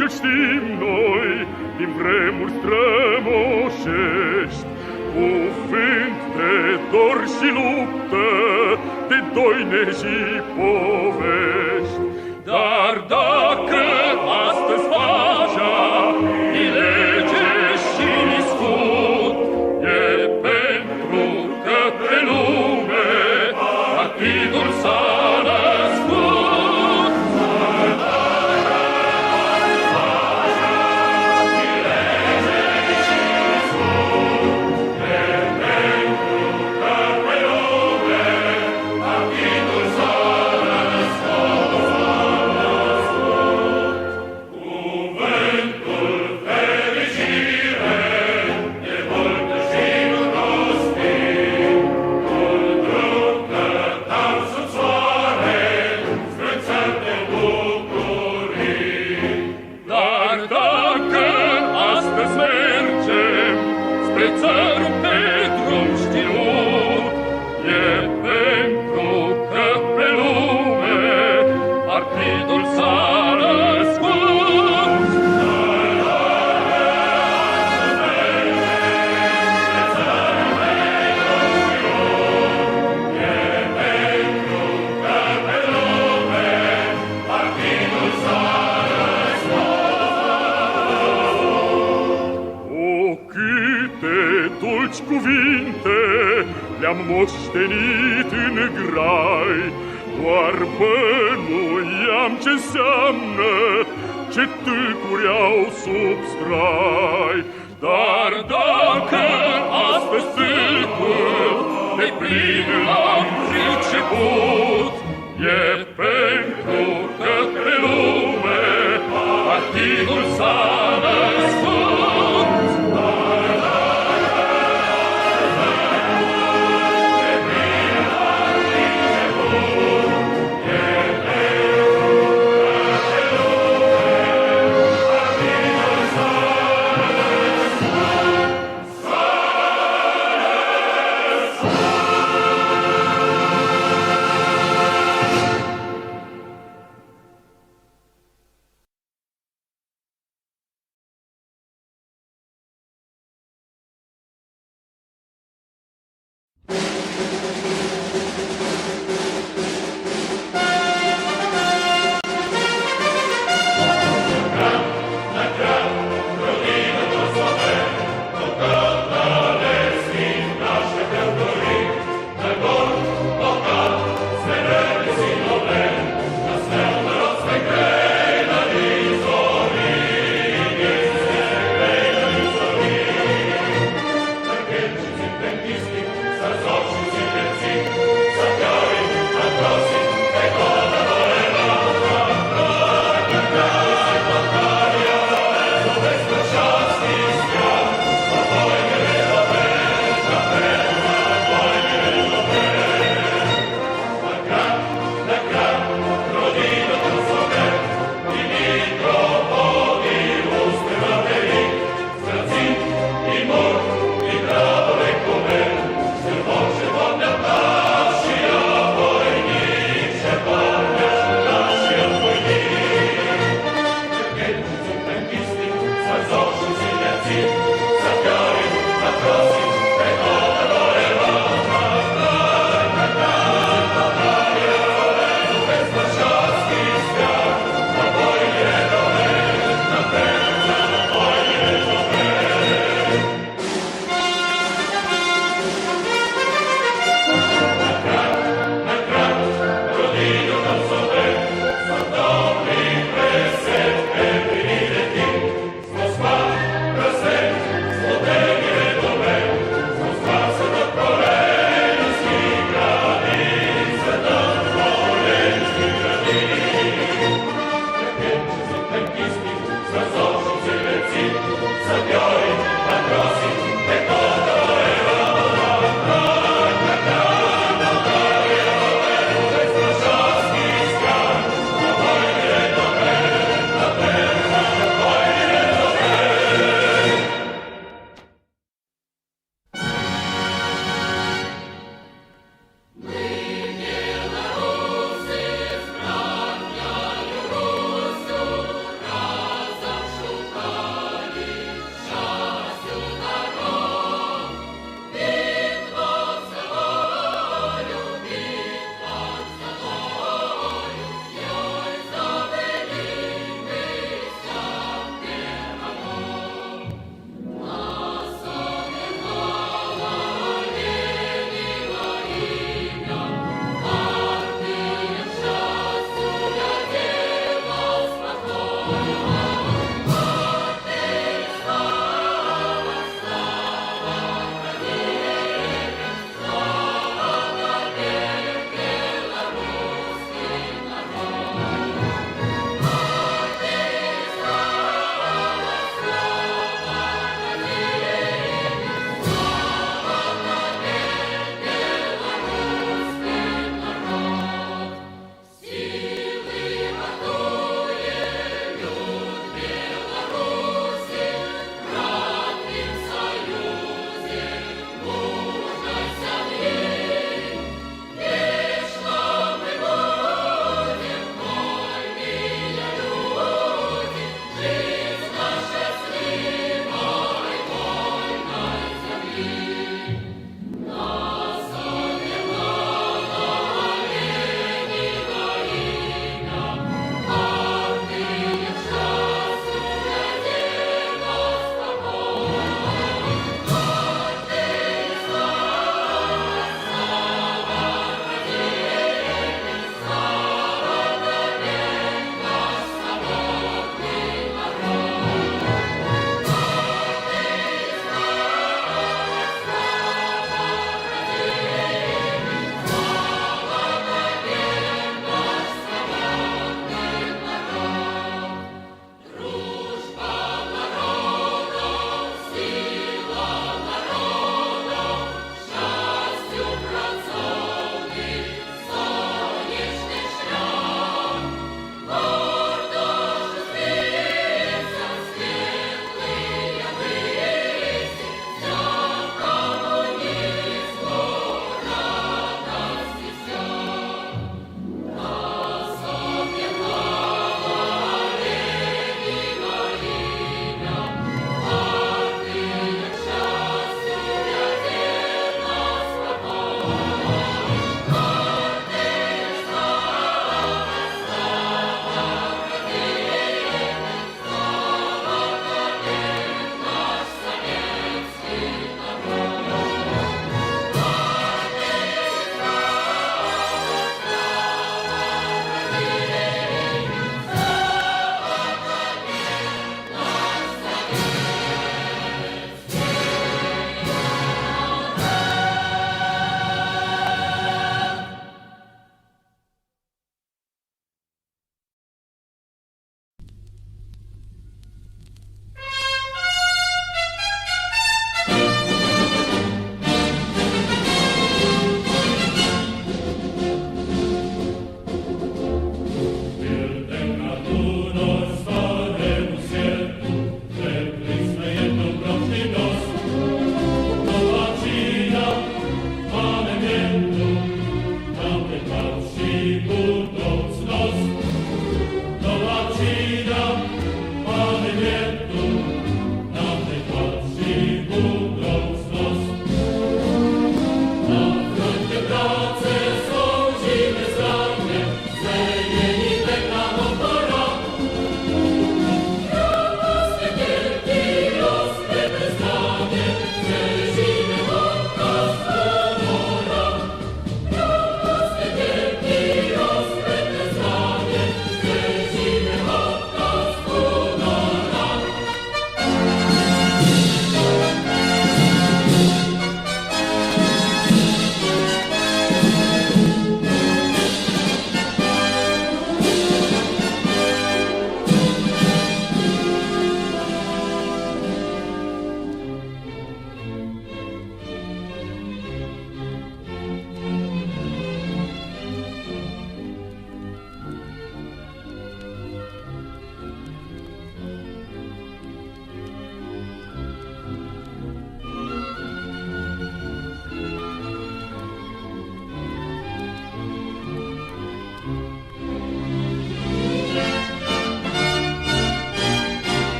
ce știm noi din vremuri strămoșești, cuvânt de dor și luptă, de doine și povești. Dar dacă astăzi pacea e lege și scut, e pentru că pe lume partidul s-a născut. Le-am moștenit în grai, doar bănuiam ce înseamnă, ce tâlcuri au sub strai. Dar dacă astăzi tâlcul de plin l-am priceput, e pentru că pe lume partidul s-a născut.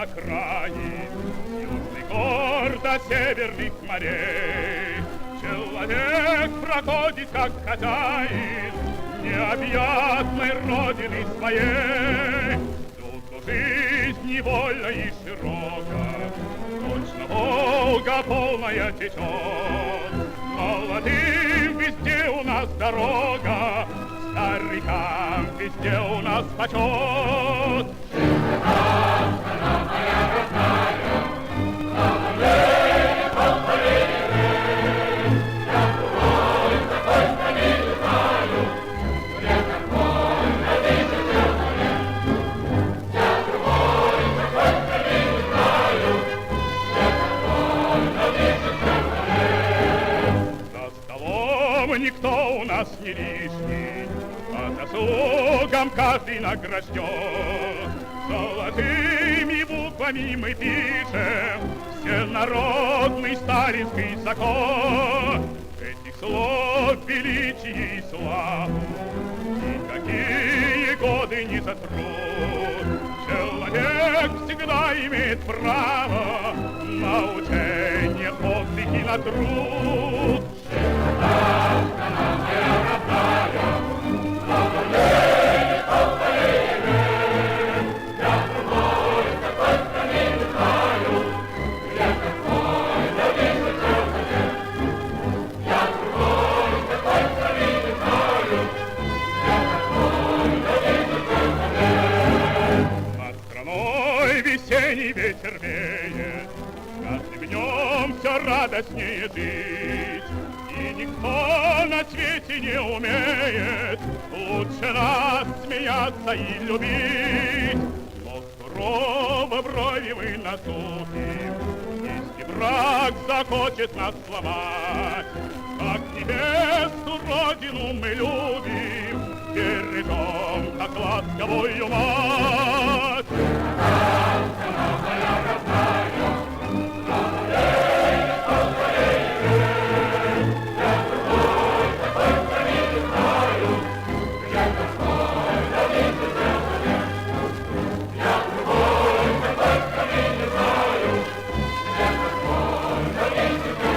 окраин, южный гор до северных морей. Человек проходит, как хозяин необъятной родины своей. Тут жизнь невольна и широка, точно Волга полная течет. Молодым везде у нас дорога, старикам везде у нас почет. Страна моя родная, на поле я другой такой страны не знаю. Я такой на тысячу лет. Я другой такой страны не знаю. Я такой на тысячу лет. За столом никто у нас не лишний, по заслугам каждый награжден. Золотыми буквами мы пишем всенародный сталинский закон. Этих слов величие и славу никакие годы не сотрут. Человек всегда имеет право на учение, подвиг и на труд. Страна моя родная, на поле, я другой такой страны не знаю. Я такой на тысячу лет. Я другой такой страны не знаю. Я такой на тысячу лет. Над страной весенний ветер веет, каждым днем все радостнее жить. И никто на свете не умеет лучше нас смеяться и любить. Но сурово брови мы насупим, если враг захочет нас сломать. Как небесную родину мы любим, бережем, как ласковую мать. Страна моя родная, на поле, я другой такой страны не знаю. Я такой на тысячу лет. Я другой такой страны не знаю. Я такой на тысячу лет.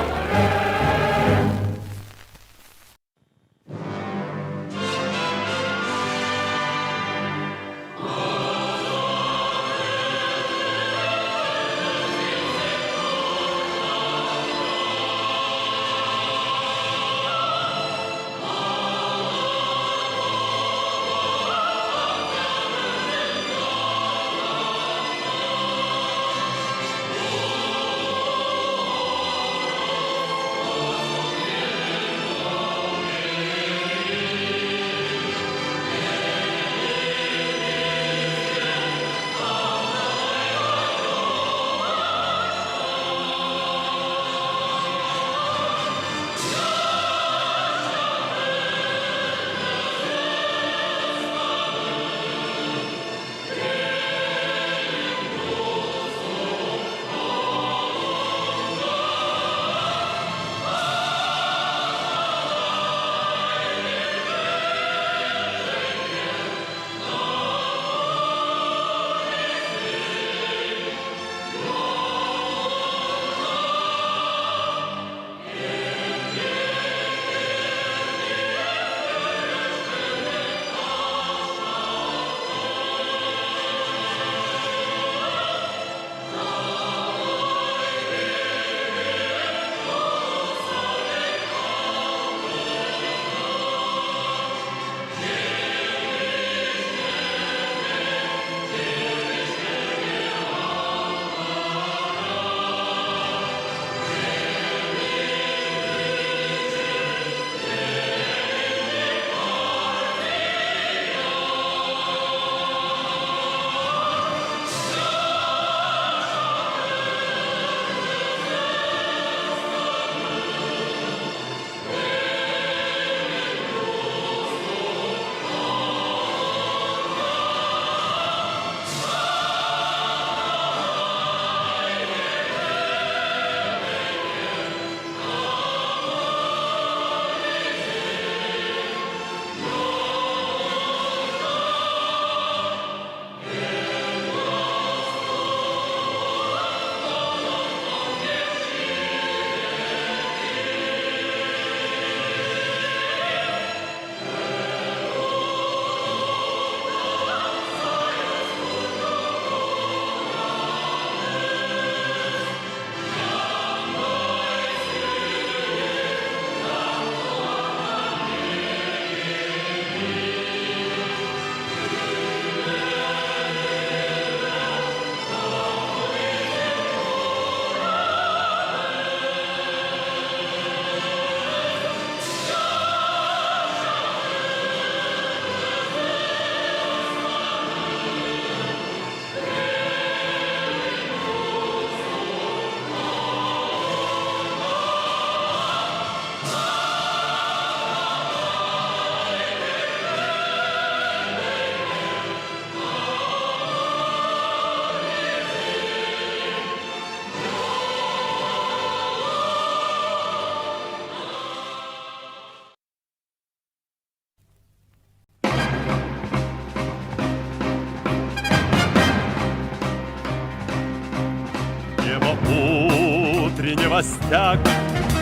костяк,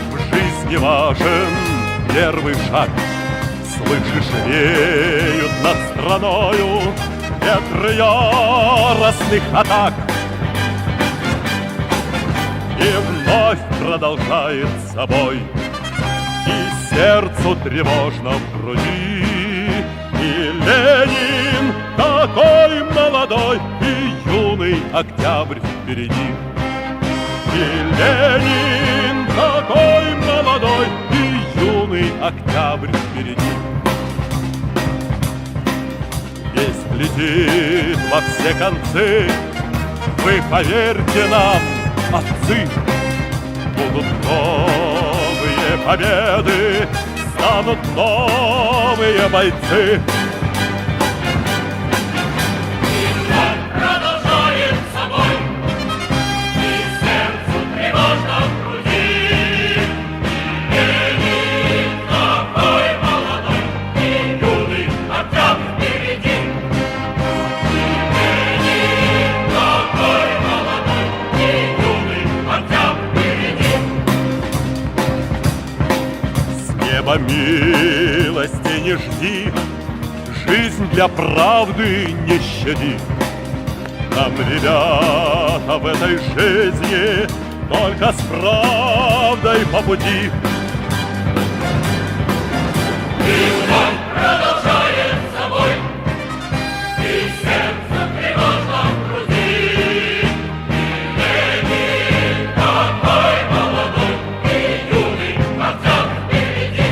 в жизни важен первый шаг. Слышишь, веют над страною ветры яростных атак. И вновь продолжается бой, и сердцу тревожно в груди. И Ленин такой молодой, и юный октябрь впереди. И Ленин такой молодой, и юный октябрь впереди. Весть летит во все концы, вы поверьте нам, отцы. Будут новые победы, станут новые бойцы. Милости не жди, жизнь для правды не щади. Нам, ребята, в этой жизни только с правдой по пути. И вновь продолжает собой, и сердце тревожно в груди. И Ленин такой молодой, и юный октябрь впереди.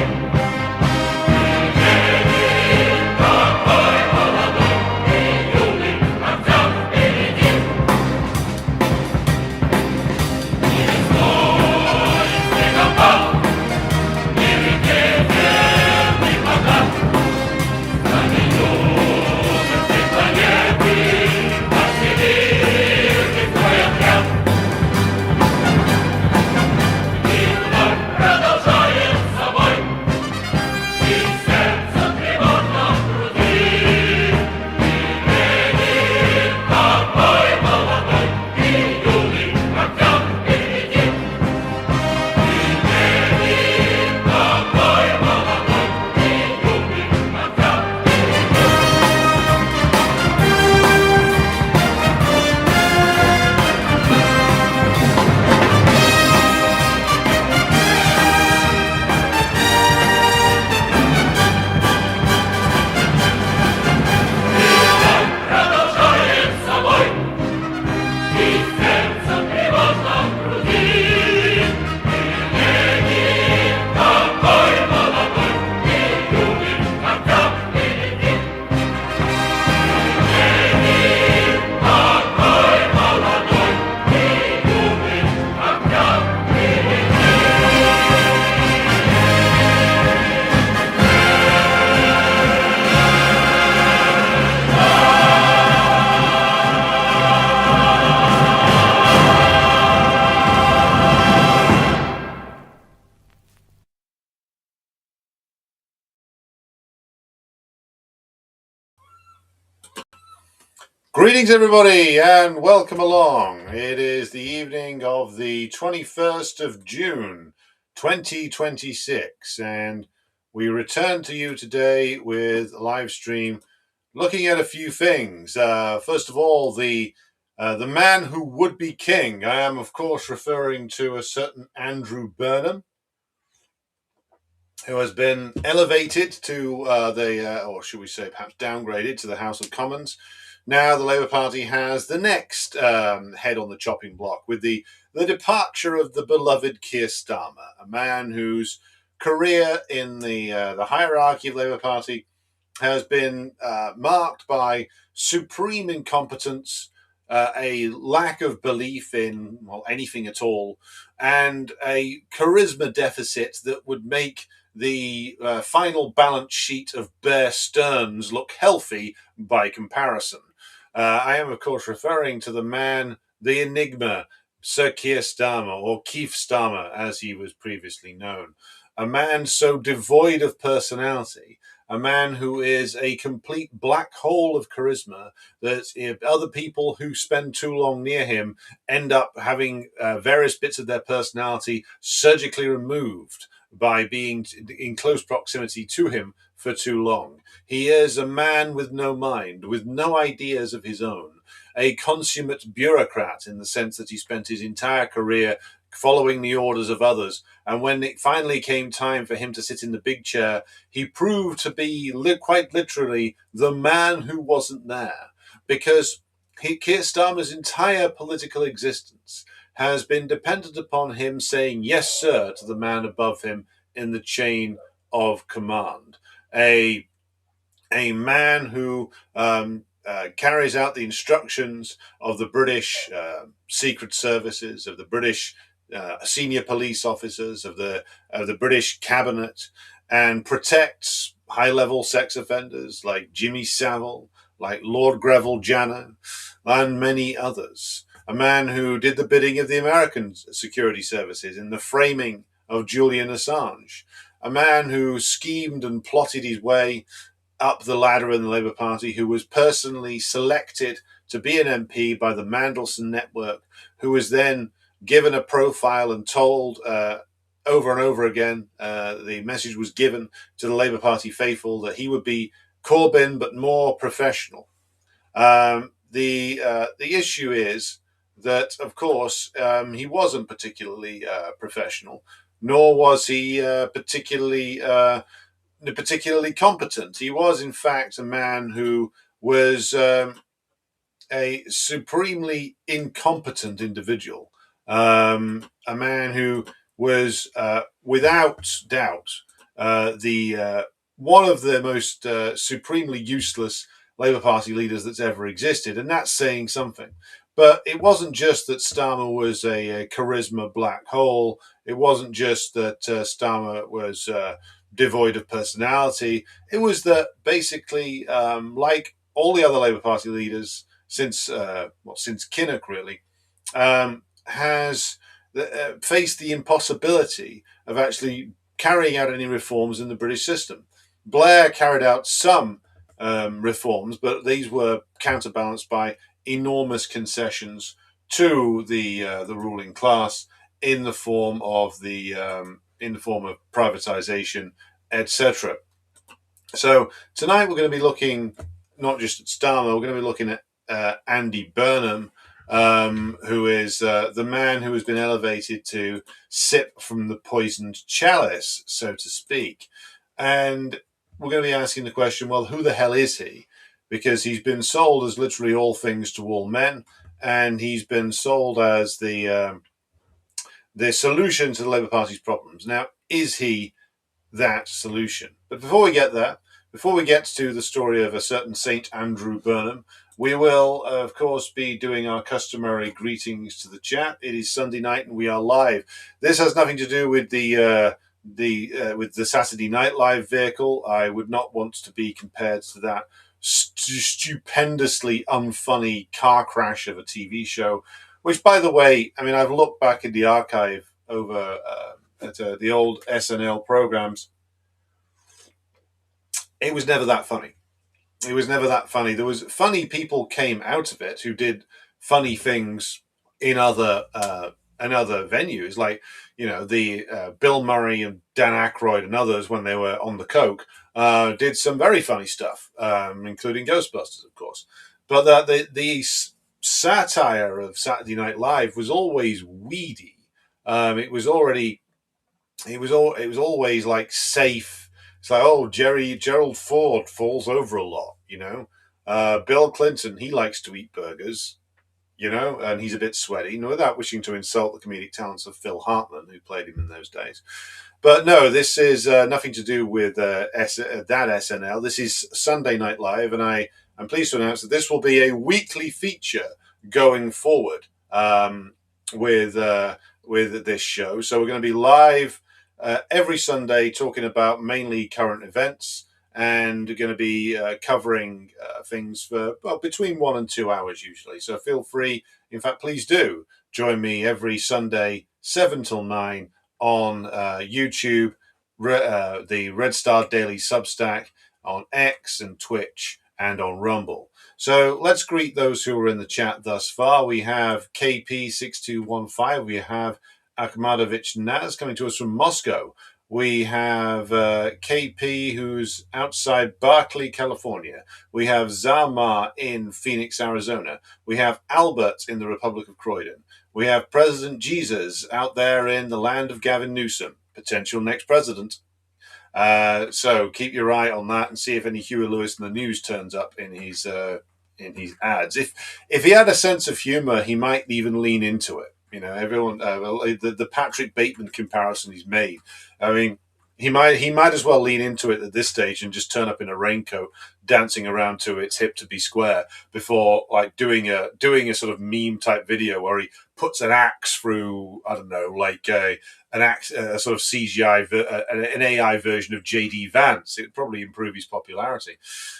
Greetings, everybody, and welcome along. It is the evening of the 21st of June, 2026, and we return to you today with a live stream looking at a few things. First of all, the man who would be king. I am, of course, referring to a certain Andrew Burnham, who has been elevated to or should we say perhaps downgraded to the House of Commons. Now the Labour Party has the next head on the chopping block with the departure of the beloved Keir Starmer, a man whose career in the hierarchy of the Labour Party has been marked by supreme incompetence, a lack of belief in anything at all, and a charisma deficit that would make the final balance sheet of Bear Stearns look healthy by comparison. I am, of course, referring to the man, the enigma, Sir Keir Starmer, or Keith Starmer, as he was previously known. A man so devoid of personality a man who is a complete black hole of charisma, that if other people who spend too long near him end up having various bits of their personality surgically removed by being in close proximity to him for too long. He is a man with no mind, with no ideas of his own, a consummate bureaucrat in the sense that he spent his entire career following the orders of others. And when it finally came time for him to sit in the big chair, he proved to be quite literally the man who wasn't there. Because Keir Starmer's entire political existence has been dependent upon him saying yes, sir, to the man above him in the chain of command. A man who carries out the instructions of the British secret services, of the British senior police officers, of the British cabinet, and protects high-level sex offenders like Jimmy Savile, like Lord Greville Janner, and many others. A man who did the bidding of the American security services in the framing of Julian Assange. A man who schemed and plotted his way up the ladder in the Labour Party, who was personally selected to be an MP by the Mandelson Network, who was then given a profile and told over and over again, the message was given to the Labour Party faithful that he would be Corbyn but more professional. The issue is that, of course, he wasn't particularly professional, nor was he particularly competent. He was, in fact, a man who was a supremely incompetent individual, a man who was, without doubt, the one of the most supremely useless Labour Party leaders that's ever existed, and that's saying something. But it wasn't just that Starmer was a charisma black hole. It wasn't just that Starmer was devoid of personality. It was that basically, like all the other Labour Party leaders since Kinnock, really, has faced the impossibility of actually carrying out any reforms in the British system. Blair carried out some reforms, but these were counterbalanced by enormous concessions to the ruling class in the form of privatization, etc. So tonight we're going to be looking not just at Starmer, we're going to be looking at Andy Burnham, who is the man who has been elevated to sip from the poisoned chalice, so to speak. And we're going to be asking the question, well, who the hell is he? Because he's been sold as literally all things to all men, and he's been sold as the solution to the Labour Party's problems. Now, is he that solution? But before we get there, before we get to the story of a certain St. Andrew Burnham, we will, of course, be doing our customary greetings to the chat. It is Sunday night and we are live. This has nothing to do with the Saturday Night Live vehicle. I would not want to be compared to that stupendously unfunny car crash of a TV show, which, by the way, I mean, I've looked back in the archive over at the old SNL programs. It was never that funny. It was never that funny. There was funny people came out of it who did funny things in other venues, like, you know, the Bill Murray and Dan Aykroyd and others, when they were on the coke, did some very funny stuff, including Ghostbusters, of course. But the satire of Saturday Night Live was always weedy. It was always like safe. It's like, oh, Gerald Ford falls over a lot, you know. Bill Clinton, he likes to eat burgers, you know, and he's a bit sweaty, without wishing to insult the comedic talents of Phil Hartman, who played him in those days. But no, this is nothing to do with that SNL. This is Sunday Night Live, and I'm pleased to announce that this will be a weekly feature going forward with this show. So we're going to be live every Sunday, talking about mainly current events, and going to be covering things for between 1 and 2 hours usually. So feel free, in fact, please do join me every Sunday, 7 till 9 on YouTube, the Red Star Daily Substack, on X and Twitch and on Rumble. So let's greet those who are in the chat thus far. We have KP6215. We have Akhmadovich Naz coming to us from Moscow. We have KP, who's outside Berkeley, California. We have Zama in Phoenix, Arizona. We have Albert in the Republic of Croydon. We have President Jesus out there in the land of Gavin Newsom, potential next president. So keep your eye on that and see if any Huey Lewis in the News turns up in his ads. If he had a sense of humor, he might even lean into it. You know, everyone the Patrick Bateman comparison he's made. I mean, he might as well lean into it at this stage and just turn up in a raincoat, dancing around to "It's Hip to Be Square" before like doing a sort of meme type video where he puts an axe through, I don't know, like an axe, a sort of CGI, an AI version of JD Vance. It would probably improve his popularity.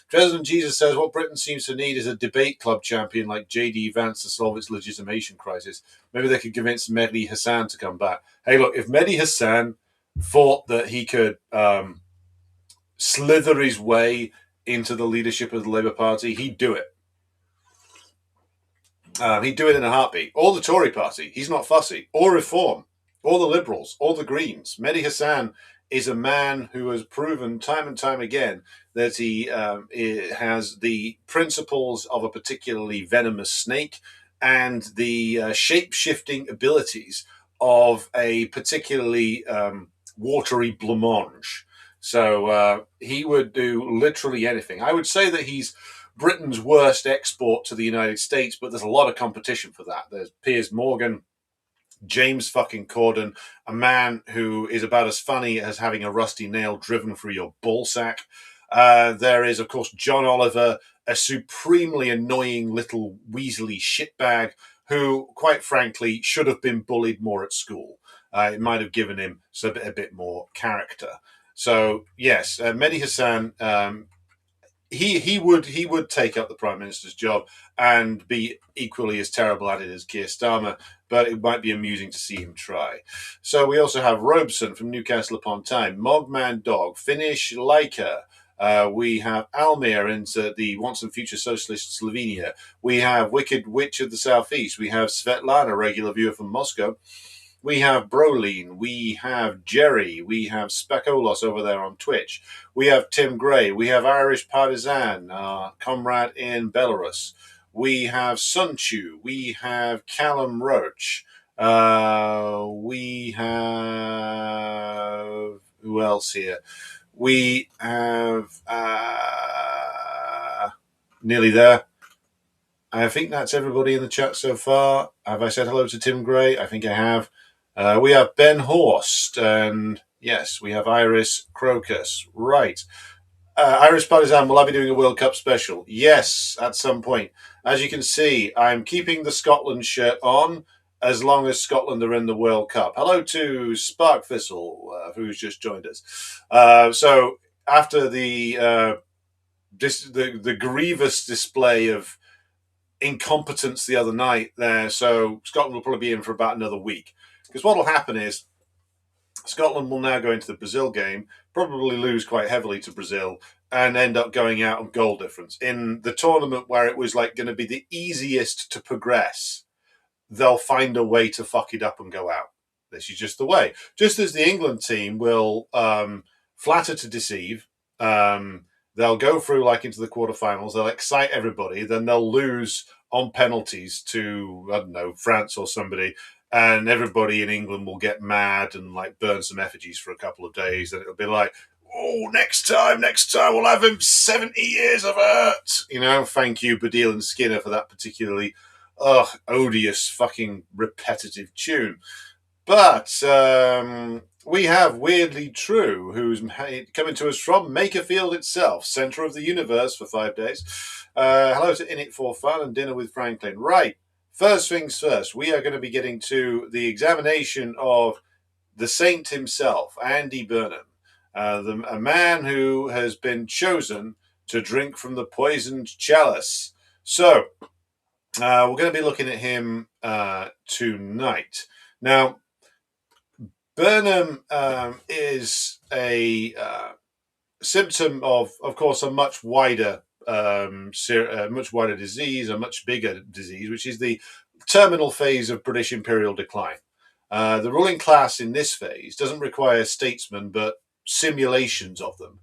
President Jesus says what Britain seems to need is a debate club champion like JD Vance to solve its legitimation crisis. Maybe they could convince Mehdi Hassan to come back. Hey, look, if Mehdi Hassan thought that he could slither his way into the leadership of the Labour Party, he'd do it. He'd do it in a heartbeat. Or the Tory party. He's not fussy. Or Reform. Or the Liberals. Or the Greens. Mehdi Hassan is a man who has proven time and time again that he has the principles of a particularly venomous snake and the shape-shifting abilities of a particularly watery blancmange. So he would do literally anything. I would say that he's Britain's worst export to the United States, but there's a lot of competition for that. There's Piers Morgan, James fucking Corden, a man who is about as funny as having a rusty nail driven through your ballsack. There is, of course, John Oliver, a supremely annoying little Weasley shitbag who, quite frankly, should have been bullied more at school. It might have given him a bit more character. So, yes, Mehdi Hassan, he would take up the Prime Minister's job and be equally as terrible at it as Keir Starmer, but it might be amusing to see him try. So we also have Robeson from Newcastle upon Tyne, Mogman Dog, Finnish Leica. We have Almir into the once and future socialist Slovenia. We have Wicked Witch of the Southeast. We have Svetlana, regular viewer from Moscow. We have Brolin, we have Jerry, we have Spakolos over there on Twitch, we have Tim Gray, we have Irish Partisan, comrade in Belarus, we have Sunchu, we have Callum Roach, we have, who else here? We have, nearly there. I think that's everybody in the chat so far. Have I said hello to Tim Gray? I think I have. We have Ben Horst, and yes, we have Iris Crocus. Right. Irish Partisan, will I be doing a World Cup special? Yes, at some point. As you can see, I'm keeping the Scotland shirt on as long as Scotland are in the World Cup. Hello to Spark Thistle, who's just joined us. So after the grievous display of incompetence the other night there, so Scotland will probably be in for about another week. Because what will happen is Scotland will now go into the Brazil game, probably lose quite heavily to Brazil, and end up going out on goal difference. In the tournament where it was like going to be the easiest to progress, they'll find a way to fuck it up and go out. This is just the way. Just as the England team will flatter to deceive, they'll go through like into the quarterfinals, they'll excite everybody, then they'll lose on penalties to, I don't know, France or somebody, and everybody in England will get mad and like burn some effigies for a couple of days, and it'll be like, oh, next time we'll have him 70 years of hurt. You know, thank you, Badil and Skinner, for that particularly odious, fucking repetitive tune. But we have Weirdly True, who's coming to us from Makerfield itself, centre of the universe for 5 days. Hello to In It For Fun and Dinner with Franklin. Right. First things first, we are going to be getting to the examination of the saint himself, Andy Burnham, a man who has been chosen to drink from the poisoned chalice. So, we're going to be looking at him tonight. Now, Burnham is a symptom of course, a much wider much wider disease, a much bigger disease, which is the terminal phase of British imperial decline. The ruling class in this phase doesn't require statesmen, but simulations of them.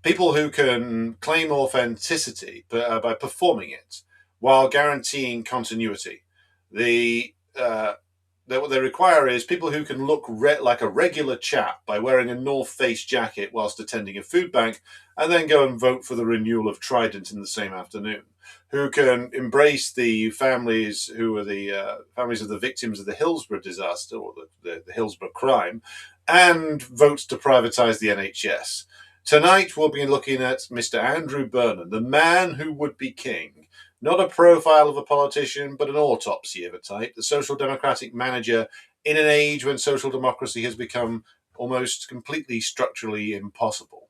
People who can claim authenticity by performing it while guaranteeing continuity. What they require is people who can look like a regular chap by wearing a North Face jacket whilst attending a food bank, and then go and vote for the renewal of Trident in the same afternoon. Who can embrace the families who are the families of the victims of the Hillsborough disaster, or the Hillsborough crime, and vote to privatise the NHS. Tonight we'll be looking at Mr. Andrew Burnham, the man who would be king. Not a profile of a politician, but an autopsy of a type, the social democratic manager in an age when social democracy has become almost completely structurally impossible.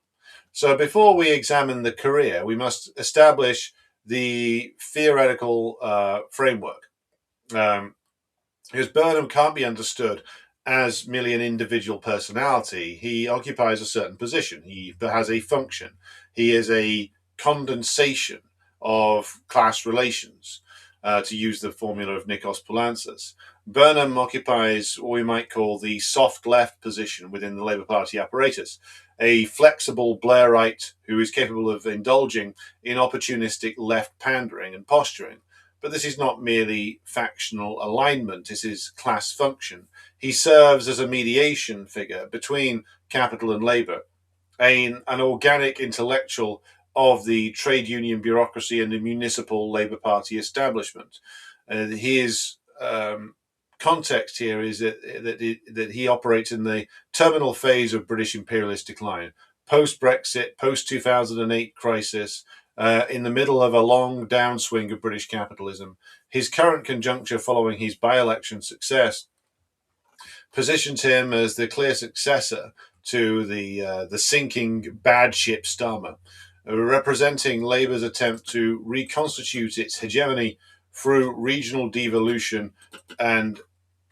So before we examine the career, we must establish the theoretical framework. Because Burnham can't be understood as merely an individual personality. He occupies a certain position. He has a function. He is a condensation of class relations, to use the formula of Nikos Poulantzas. Burnham occupies what we might call the soft left position within the Labour Party apparatus, a flexible Blairite who is capable of indulging in opportunistic left pandering and posturing. But this is not merely factional alignment, this is class function. He serves as a mediation figure between capital and Labour, an organic intellectual of the trade union bureaucracy and the municipal Labour Party establishment. His context here is that he operates in the terminal phase of British imperialist decline, post-Brexit, post-2008 crisis, in the middle of a long downswing of British capitalism. His current conjuncture following his by-election success positions him as the clear successor to the sinking bad ship Starmer, representing Labour's attempt to reconstitute its hegemony through regional devolution and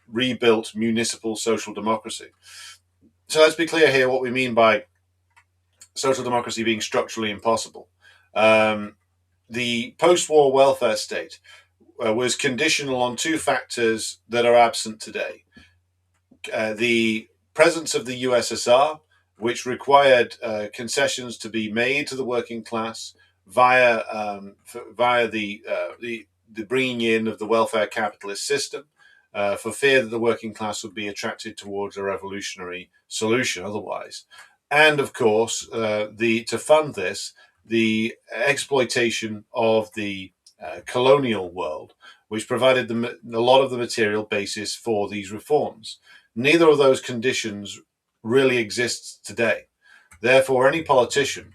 rebuilt municipal social democracy. So let's be clear here what we mean by social democracy being structurally impossible. The post-war welfare state was conditional on two factors that are absent today. The presence of the USSR, which required concessions to be made to the working class via the bringing in of the welfare capitalist system, for fear that the working class would be attracted towards a revolutionary solution otherwise. And of course, to fund this, the exploitation of the colonial world, which provided a lot of the material basis for these reforms. Neither of those conditions really exists today. Therefore, any politician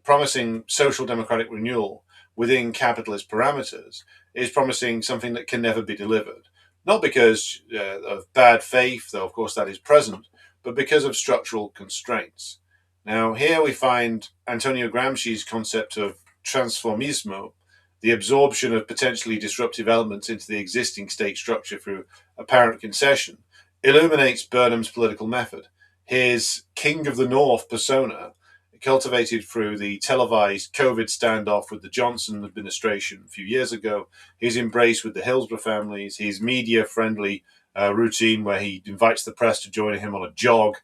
promising social democratic renewal within capitalist parameters is promising something that can never be delivered. Not because of bad faith, though of course that is present, but because of structural constraints. Now, here we find Antonio Gramsci's concept of transformismo, the absorption of potentially disruptive elements into the existing state structure through apparent concession, illuminates Burnham's political method. His King of the North persona, cultivated through the televised COVID standoff with the Johnson administration a few years ago, his embrace with the Hillsborough families, his media-friendly routine where he invites the press to join him on a jog.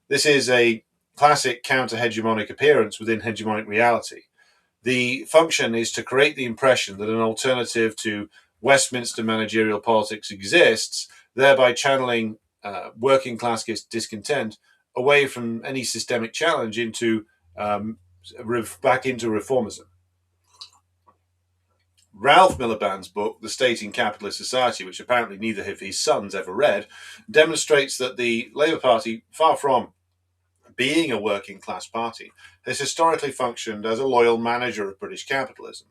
This is a classic counter-hegemonic appearance within hegemonic reality. The function is to create the impression that an alternative to Westminster managerial politics exists, thereby channeling working class discontent away from any systemic challenge into back into reformism. Ralph Miliband's book, The State in Capitalist Society, which apparently neither of his sons ever read, demonstrates that the Labour Party, far from being a working class party, has historically functioned as a loyal manager of British capitalism,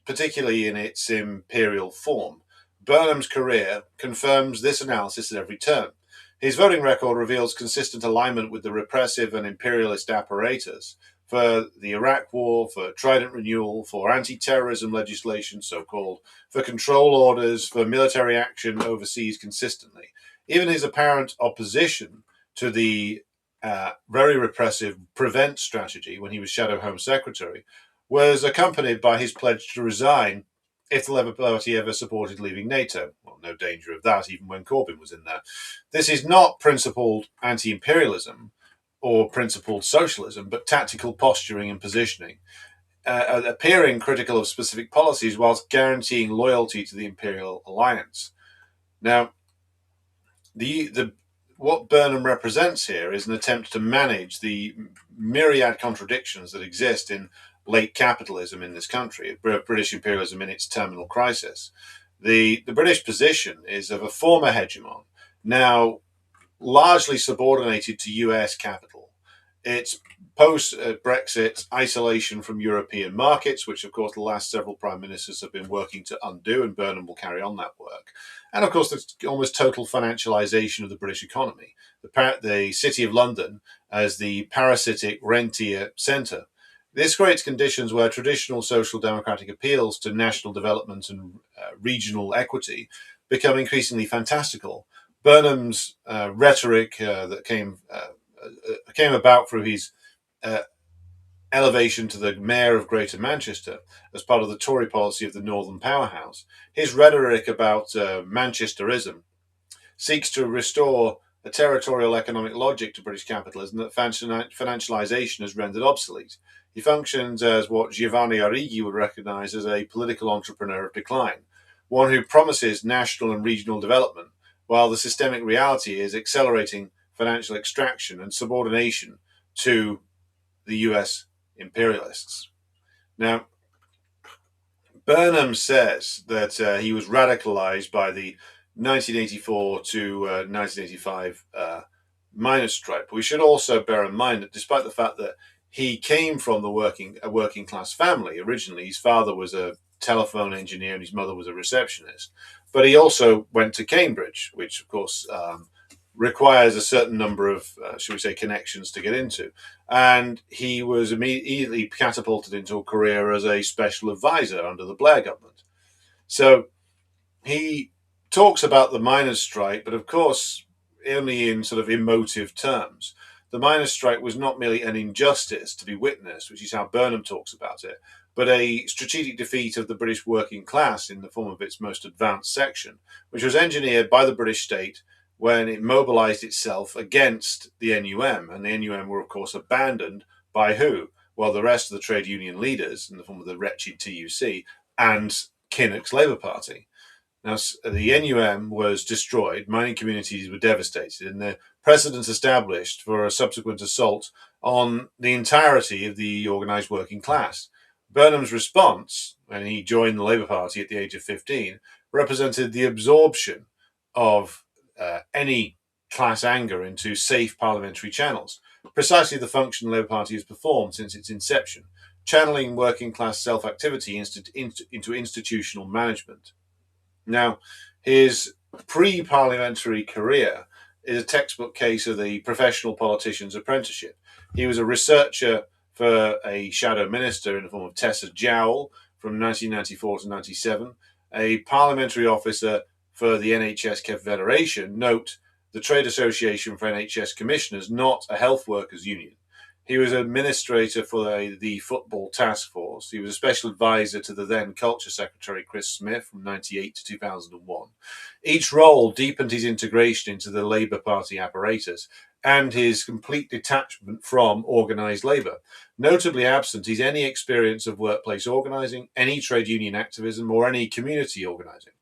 particularly in its imperial form. Burnham's career confirms this analysis at every turn. His voting record reveals consistent alignment with the repressive and imperialist apparatus for the Iraq War, for Trident renewal, for anti-terrorism legislation, so-called, for control orders, for military action overseas consistently. Even his apparent opposition to the very repressive prevent strategy when he was Shadow Home Secretary was accompanied by his pledge to resign if the Labour Party ever supported leaving NATO. Well, no danger of that, even when Corbyn was in there. This is not principled anti-imperialism or principled socialism, but tactical posturing and positioning, appearing critical of specific policies whilst guaranteeing loyalty to the imperial alliance. Now, what Burnham represents here is an attempt to manage the myriad contradictions that exist in late capitalism in this country, British imperialism in its terminal crisis. The British position is of a former hegemon, now largely subordinated to US capital. It's post-Brexit isolation from European markets, which of course the last several prime ministers have been working to undo, and Burnham will carry on that work. And of course the almost total financialisation of the British economy. The City of London as the parasitic rentier centre. This creates conditions where traditional social democratic appeals to national development and regional equity become increasingly fantastical. Burnham's rhetoric that came about through his elevation to the mayor of Greater Manchester as part of the Tory policy of the Northern Powerhouse. His rhetoric about Manchesterism seeks to restore a territorial economic logic to British capitalism that financialisation has rendered obsolete. He functions as what Giovanni Arrighi would recognise as a political entrepreneur of decline, one who promises national and regional development, while the systemic reality is accelerating financial extraction and subordination to the US imperialists. Now, Burnham says that he was radicalized by the 1984 to 1985 miners' strike. We should also bear in mind that despite the fact that he came from a working class family originally, his father was a telephone engineer and his mother was a receptionist, but he also went to Cambridge, which of course requires a certain number of, shall we say, connections to get into. And he was immediately catapulted into a career as a special advisor under the Blair government. So he talks about the miners' strike, but of course, only in sort of emotive terms. The miners' strike was not merely an injustice to be witnessed, which is how Burnham talks about it, but a strategic defeat of the British working class in the form of its most advanced section, which was engineered by the British state when it mobilised itself against the NUM. And the NUM were, of course, abandoned by who? Well, the rest of the trade union leaders in the form of the wretched TUC and Kinnock's Labour Party. Now, the NUM was destroyed, mining communities were devastated, and the precedent established for a subsequent assault on the entirety of the organised working class. Burnham's response, when he joined the Labour Party at the age of 15, represented the absorption of any class anger into safe parliamentary channels, precisely the function the Labour Party has performed since its inception, channeling working class self-activity into institutional management. Now, his pre-parliamentary career is a textbook case of the professional politician's apprenticeship. He was a researcher for a shadow minister in the form of Tessa Jowell from 1994 to 97, a parliamentary officer for the NHS Confederation, note the trade association for NHS commissioners, not a health workers union. He was administrator for the football task force. He was a special advisor to the then culture secretary, Chris Smith, from 1998 to 2001. Each role deepened his integration into the Labour Party apparatus and his complete detachment from organised labour. Notably absent is any experience of workplace organising, any trade union activism, or any community organising.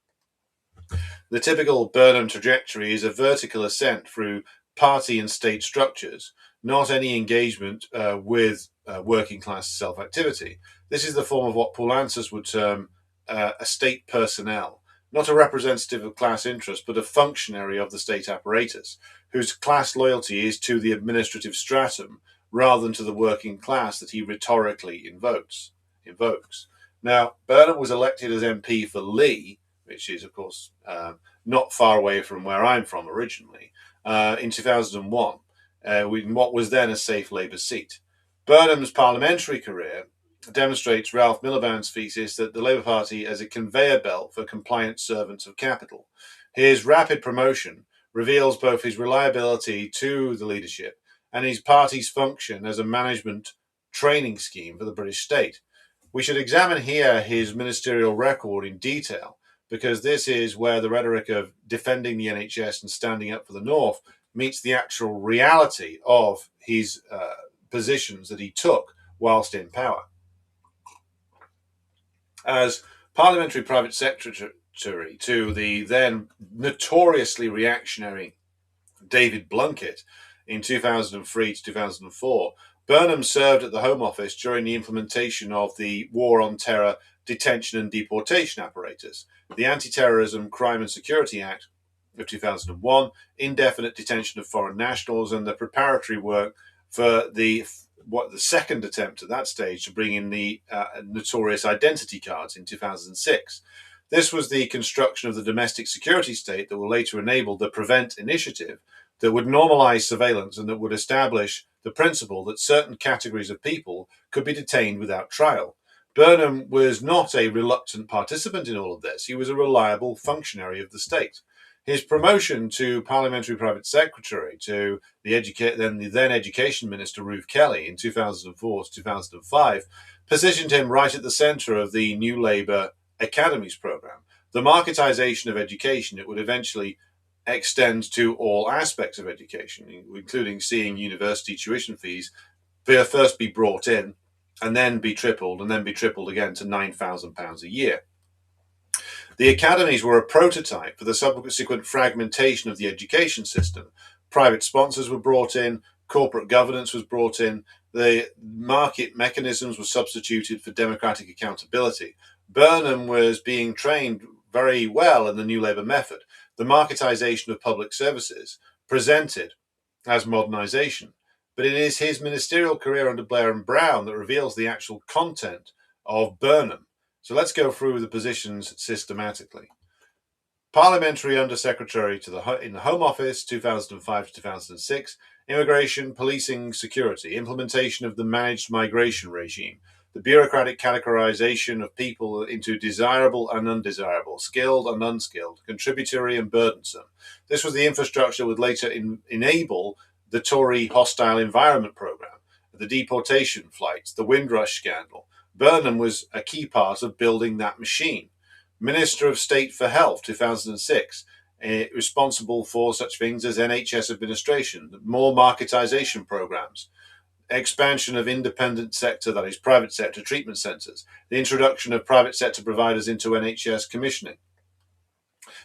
The typical Burnham trajectory is a vertical ascent through party and state structures, not any engagement with working class self-activity. This is the form of what Paul Ansous would term a state personnel, not a representative of class interest, but a functionary of the state apparatus, whose class loyalty is to the administrative stratum rather than to the working class that he rhetorically invokes. Now, Burnham was elected as MP for Lee, which is, of course, not far away from where I'm from originally, in 2001. In what was then a safe Labour seat. Burnham's parliamentary career demonstrates Ralph Miliband's thesis that the Labour Party as a conveyor belt for compliant servants of capital. His rapid promotion reveals both his reliability to the leadership and his party's function as a management training scheme for the British state. We should examine here his ministerial record in detail, because this is where the rhetoric of defending the NHS and standing up for the North meets the actual reality of his positions that he took whilst in power. As Parliamentary Private Secretary to the then notoriously reactionary David Blunkett in 2003 to 2004, Burnham served at the Home Office during the implementation of the War on Terror detention and deportation apparatus, the Anti-Terrorism, Crime and Security Act of 2001, indefinite detention of foreign nationals, and the preparatory work for the second attempt at that stage to bring in the notorious identity cards in 2006. This was the construction of the domestic security state that will later enable the Prevent Initiative, that would normalize surveillance and that would establish the principle that certain categories of people could be detained without trial. Burnham was not a reluctant participant in all of this. He was a reliable functionary of the state. His promotion to Parliamentary Private Secretary to the then Education Minister Ruth Kelly in 2004 to 2005 positioned him right at the centre of the New Labour Academies programme, the marketisation of education. It would eventually extend to all aspects of education, including seeing university tuition fees first be brought in and then be tripled again to £9,000 a year. The academies were a prototype for the subsequent fragmentation of the education system. Private sponsors were brought in, corporate governance was brought in, the market mechanisms were substituted for democratic accountability. Burnham was being trained very well in the New Labour method, the marketisation of public services, presented as modernisation. But it is his ministerial career under Blair and Brown that reveals the actual content of Burnham. So let's go through the positions systematically. Parliamentary Undersecretary in the Home Office, 2005 to 2006, Immigration, Policing, Security, implementation of the managed migration regime, the bureaucratic categorization of people into desirable and undesirable, skilled and unskilled, contributory and burdensome. This was the infrastructure that would later enable the Tory hostile environment programme, the deportation flights, the Windrush scandal. Burnham was a key part of building that machine. Minister of State for Health, 2006, responsible for such things as NHS administration, more marketisation programmes, expansion of independent sector, that is private sector treatment centres, the introduction of private sector providers into NHS commissioning,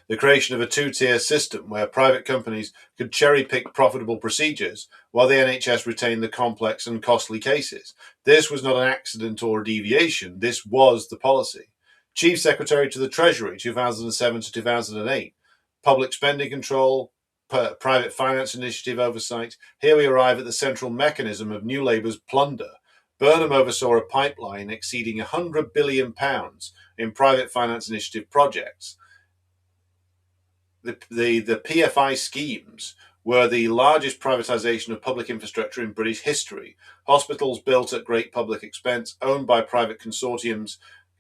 the creation of a two-tier system where private companies could cherry-pick profitable procedures while the NHS retained the complex and costly cases. This was not an accident or a deviation, this was the policy. Chief Secretary to the Treasury, 2007 to 2008, public spending control, private finance initiative oversight. Here we arrive at the central mechanism of New Labour's plunder. Burnham oversaw a pipeline exceeding £100 billion in private finance initiative projects. The PFI schemes were the largest privatisation of public infrastructure in British history. Hospitals built at great public expense, owned by private consortiums,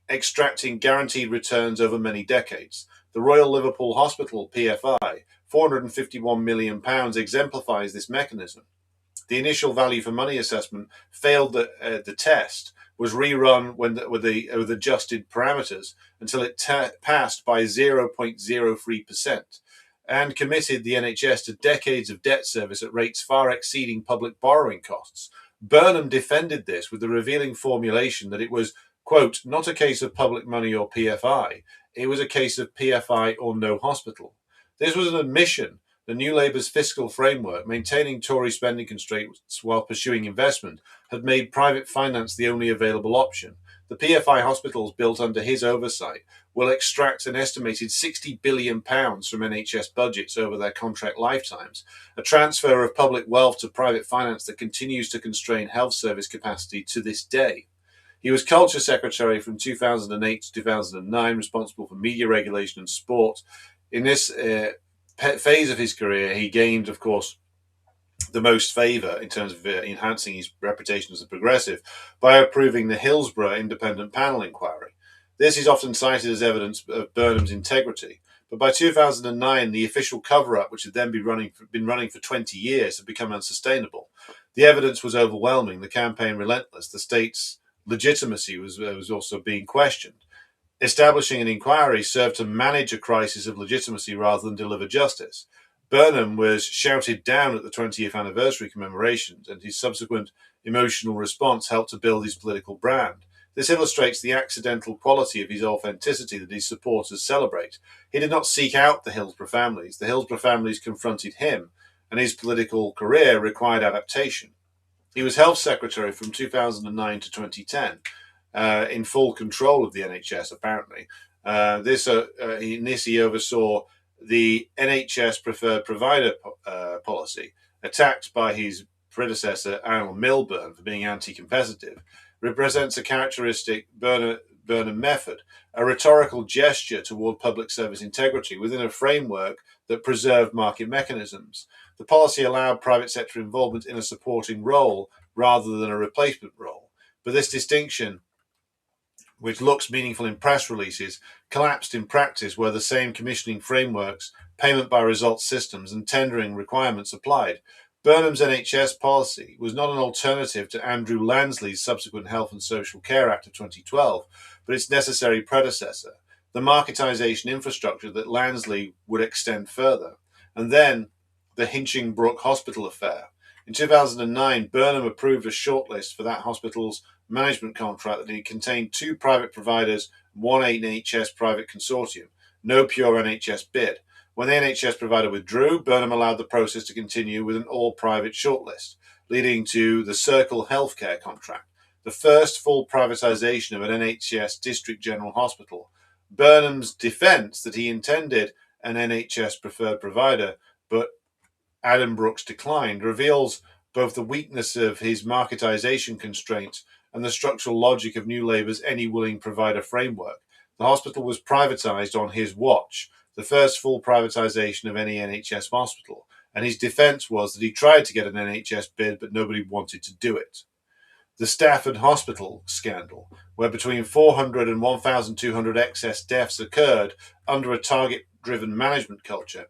extracting guaranteed returns over many decades. The Royal Liverpool Hospital, PFI, £451 million, exemplifies this mechanism. The initial value for money assessment failed the test, was rerun with adjusted parameters until it passed by 0.03%, and committed the NHS to decades of debt service at rates far exceeding public borrowing costs. Burnham defended this with the revealing formulation that it was, quote, not a case of public money or PFI, it was a case of PFI or no hospital. This was an admission that New Labour's fiscal framework, maintaining Tory spending constraints while pursuing investment, had made private finance the only available option. The PFI hospitals built under his oversight will extract an estimated £60 billion from NHS budgets over their contract lifetimes, a transfer of public wealth to private finance that continues to constrain health service capacity to this day. He was Culture Secretary from 2008 to 2009, responsible for media regulation and sport. In this phase of his career, he gained, of course, the most favour in terms of enhancing his reputation as a progressive by approving the Hillsborough Independent Panel Inquiry. This is often cited as evidence of Burnham's integrity, but by 2009, the official cover-up, which had then been running for 20 years, had become unsustainable. The evidence was overwhelming, the campaign relentless, the state's legitimacy was also being questioned. Establishing an inquiry served to manage a crisis of legitimacy rather than deliver justice. Burnham was shouted down at the 20th anniversary commemorations, and his subsequent emotional response helped to build his political brand. This illustrates the accidental quality of his authenticity that his supporters celebrate. He did not seek out the Hillsborough families. The Hillsborough families confronted him, and his political career required adaptation. He was Health Secretary from 2009 to 2010, in full control of the NHS, apparently. In this, he oversaw the NHS preferred provider policy, attacked by his predecessor, Arnold Milburn, for being anti-competitive, represents a characteristic Burnham method, a rhetorical gesture toward public service integrity within a framework that preserved market mechanisms. The policy allowed private sector involvement in a supporting role rather than a replacement role. But this distinction, which looks meaningful in press releases, collapsed in practice where the same commissioning frameworks, payment by results systems, and tendering requirements applied. Burnham's NHS policy was not an alternative to Andrew Lansley's subsequent Health and Social Care Act of 2012, but its necessary predecessor, the marketisation infrastructure that Lansley would extend further. And then the Hinchingbrooke Hospital affair. In 2009, Burnham approved a shortlist for that hospital's management contract that contained 2 private providers, 1 NHS private consortium, no pure NHS bid. When the NHS provider withdrew, Burnham allowed the process to continue with an all-private shortlist, leading to the Circle Healthcare contract, the first full privatisation of an NHS district general hospital. Burnham's defence that he intended an NHS preferred provider, but Addenbrooke's declined, reveals both the weakness of his marketisation constraints and the structural logic of New Labour's any willing provider framework. The hospital was privatised on his watch, the first full privatisation of any NHS hospital, and his defence was that he tried to get an NHS bid but nobody wanted to do it. The Stafford Hospital scandal, where between 400 and 1,200 excess deaths occurred under a target-driven management culture,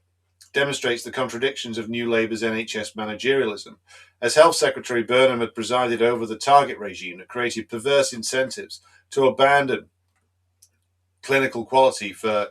demonstrates the contradictions of New Labour's NHS managerialism. As Health Secretary, Burnham had presided over the target regime that created perverse incentives to abandon clinical quality for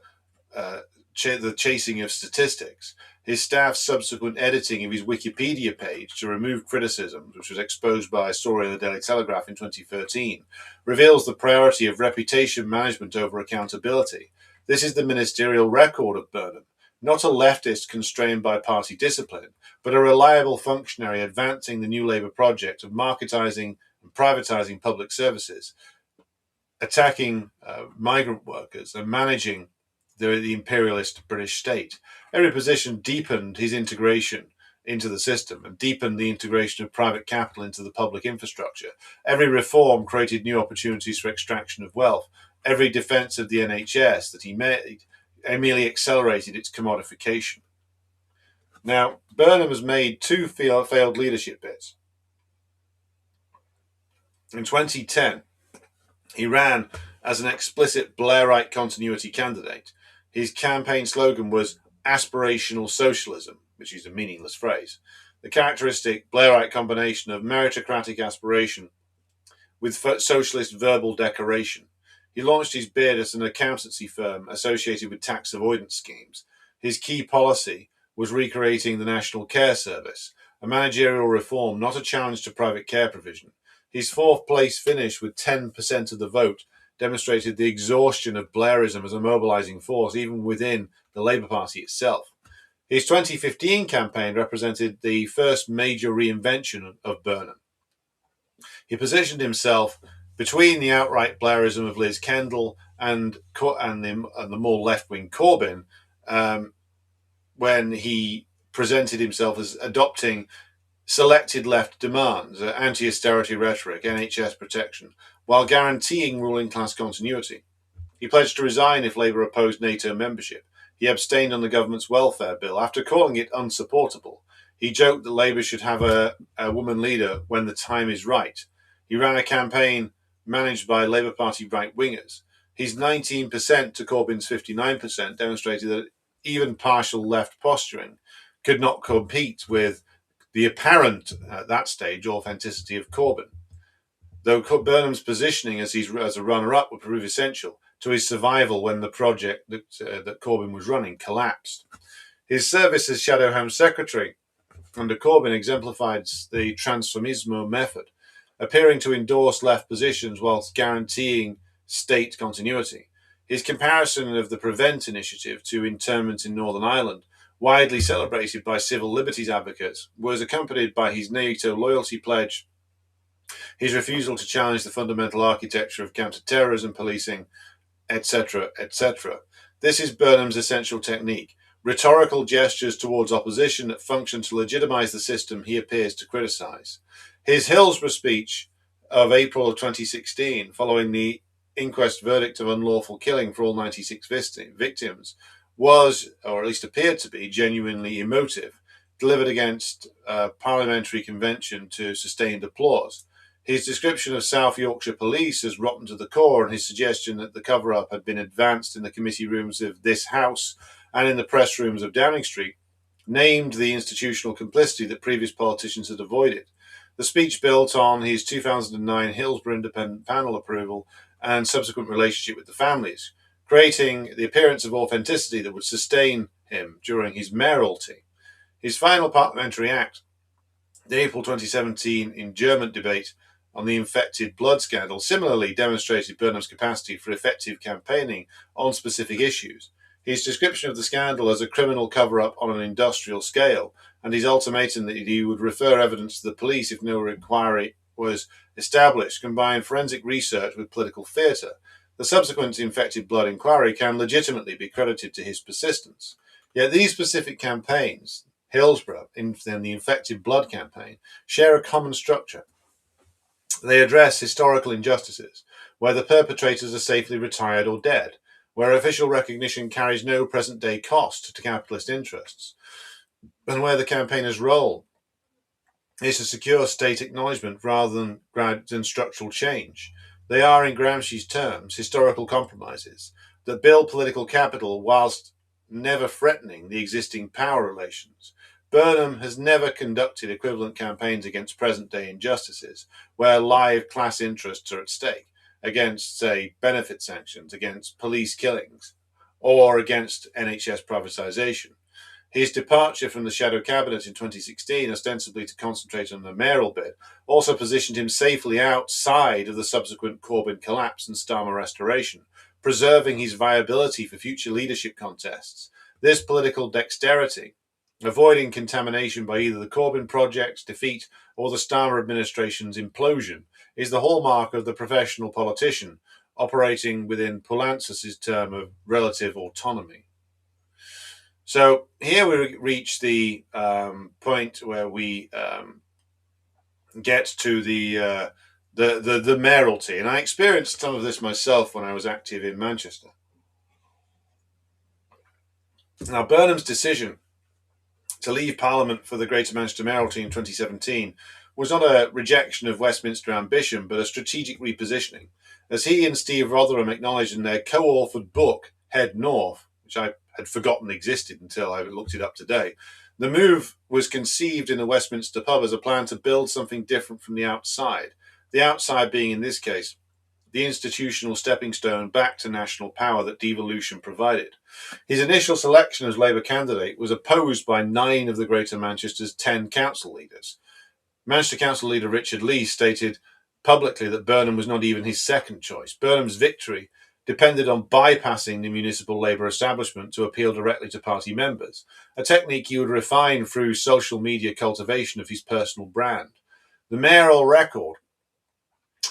the chasing of statistics. His staff's subsequent editing of his Wikipedia page to remove criticisms, which was exposed by a story in the Daily Telegraph in 2013, reveals the priority of reputation management over accountability. This is the ministerial record of Burnham, not a leftist constrained by party discipline, but a reliable functionary advancing the New Labour project of marketising and privatising public services, attacking migrant workers, and managing the imperialist British state. Every position deepened his integration into the system and deepened the integration of private capital into the public infrastructure. Every reform created new opportunities for extraction of wealth. Every defence of the NHS that he made merely accelerated its commodification. Now, Burnham has made 2 failed leadership bids. In 2010, he ran as an explicit Blairite continuity candidate. His campaign slogan was aspirational socialism, which is a meaningless phrase. The characteristic Blairite combination of meritocratic aspiration with socialist verbal decoration. He launched his bid as an accountancy firm associated with tax avoidance schemes. His key policy was recreating the National Care Service, a managerial reform, not a challenge to private care provision. His 4th place finish with 10% of the vote demonstrated the exhaustion of Blairism as a mobilising force, even within the Labour Party itself. His 2015 campaign represented the first major reinvention of Burnham. He positioned himself between the outright Blairism of Liz Kendall and the more left-wing Corbyn, when he presented himself as adopting selected left demands, anti-austerity rhetoric, NHS protection, while guaranteeing ruling class continuity. He pledged to resign if Labour opposed NATO membership. He abstained on the government's welfare bill after calling it unsupportable. He joked that Labour should have a woman leader when the time is right. He ran a campaign managed by Labour Party right-wingers. His 19% to Corbyn's 59% demonstrated that even partial left posturing could not compete with the apparent, at that stage, authenticity of Corbyn, though Burnham's positioning as a runner-up would prove essential to his survival when the project that Corbyn was running collapsed. His service as Shadow Home Secretary under Corbyn exemplifies the transformismo method, appearing to endorse left positions whilst guaranteeing state continuity. His comparison of the Prevent initiative to internment in Northern Ireland, widely celebrated by civil liberties advocates, was accompanied by his NATO loyalty pledge, his refusal to challenge the fundamental architecture of counter-terrorism policing, etc., etc. This is Burnham's essential technique: rhetorical gestures towards opposition that function to legitimize the system he appears to criticize. His Hillsborough speech of April of 2016, following the inquest verdict of unlawful killing for all 96 victims, was, or at least appeared to be, genuinely emotive, delivered against a parliamentary convention to sustained applause. His description of South Yorkshire police as rotten to the core, and his suggestion that the cover-up had been advanced in the committee rooms of this House and in the press rooms of Downing Street, named the institutional complicity that previous politicians had avoided. The speech built on his 2009 Hillsborough Independent Panel approval and subsequent relationship with the families, creating the appearance of authenticity that would sustain him during his mayoralty. His final parliamentary act, the April 2017 interment debate on the infected blood scandal, similarly demonstrated Burnham's capacity for effective campaigning on specific issues. His description of the scandal as a criminal cover-up on an industrial scale, and his ultimatum that he would refer evidence to the police if no inquiry was established, combined forensic research with political theatre. The subsequent infected blood inquiry can legitimately be credited to his persistence. Yet these specific campaigns, Hillsborough and the infected blood campaign, share a common structure. They address historical injustices, where the perpetrators are safely retired or dead, where official recognition carries no present-day cost to capitalist interests, and where the campaigners' role is to secure state acknowledgement rather than structural change. They are, in Gramsci's terms, historical compromises that build political capital whilst never threatening the existing power relations. Burnham has never conducted equivalent campaigns against present-day injustices, where live class interests are at stake, against, say, benefit sanctions, against police killings, or against NHS privatisation. His departure from the Shadow Cabinet in 2016, ostensibly to concentrate on the mayoral bit, also positioned him safely outside of the subsequent Corbyn collapse and Starmer restoration, preserving his viability for future leadership contests. This political dexterity, avoiding contamination by either the Corbyn project's defeat or the Starmer administration's implosion, is the hallmark of the professional politician, operating within Poulantzas's term of relative autonomy. So here we reach the point where we get to the mayoralty, and I experienced some of this myself when I was active in Manchester. Now, Burnham's decision to leave Parliament for the Greater Manchester mayoralty in 2017 was not a rejection of Westminster ambition, but a strategic repositioning. As he and Steve Rotherham acknowledged in their co-authored book, Head North, which I had forgotten existed until I looked it up today, the move was conceived in the Westminster pub as a plan to build something different from the outside being, in this case, the institutional stepping stone back to national power that devolution provided. His initial selection as Labour candidate was opposed by 9 of the Greater Manchester's 10 council leaders. Manchester Council leader Richard Lee stated publicly that Burnham was not even his second choice. Burnham's victory depended on bypassing the municipal Labour establishment to appeal directly to party members, a technique he would refine through social media cultivation of his personal brand. The mayoral record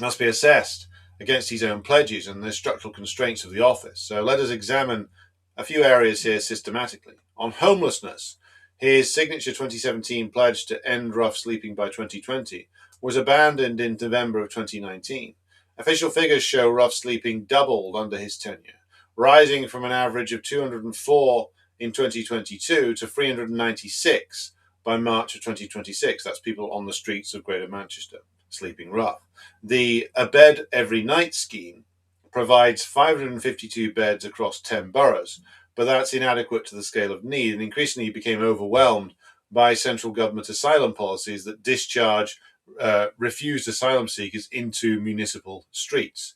must be assessed against his own pledges and the structural constraints of the office. So let us examine a few areas here systematically. On homelessness, his signature 2017 pledge to end rough sleeping by 2020 was abandoned in November of 2019. Official figures show rough sleeping doubled under his tenure, rising from an average of 204 in 2022 to 396 by March of 2026. That's people on the streets of Greater Manchester sleeping rough. The A Bed Every Night scheme provides 552 beds across 10 boroughs, but that's inadequate to the scale of need and increasingly became overwhelmed by central government asylum policies that discharge refused asylum seekers into municipal streets.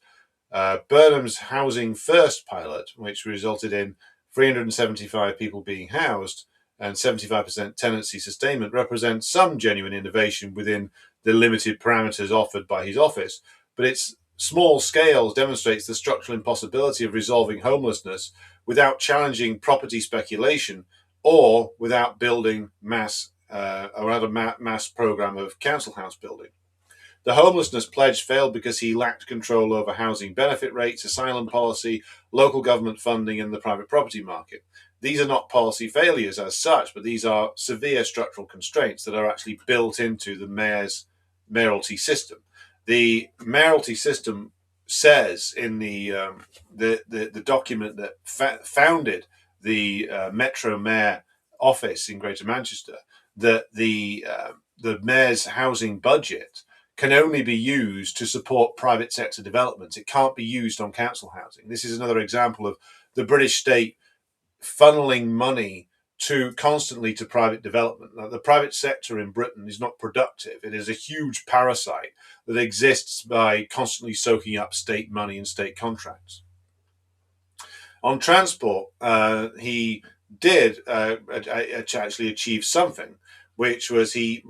Burnham's Housing First pilot, which resulted in 375 people being housed and 75% tenancy sustainment, represents some genuine innovation within the limited parameters offered by his office, but its small scale demonstrates the structural impossibility of resolving homelessness without challenging property speculation or without building mass program of council house building. The homelessness pledge failed because he lacked control over housing benefit rates, asylum policy, local government funding, and the private property market. These are not policy failures as such, but these are severe structural constraints that are actually built into the mayoralty system. The mayoralty system says in the document that founded the Metro Mayor office in Greater Manchester that the mayor's housing budget can only be used to support private sector development. It can't be used on council housing. This is another example of the British state funneling money constantly to private development. Now, the private sector in Britain is not productive. It is a huge parasite that exists by constantly soaking up state money and state contracts. On transport, he did actually achieve something, which was he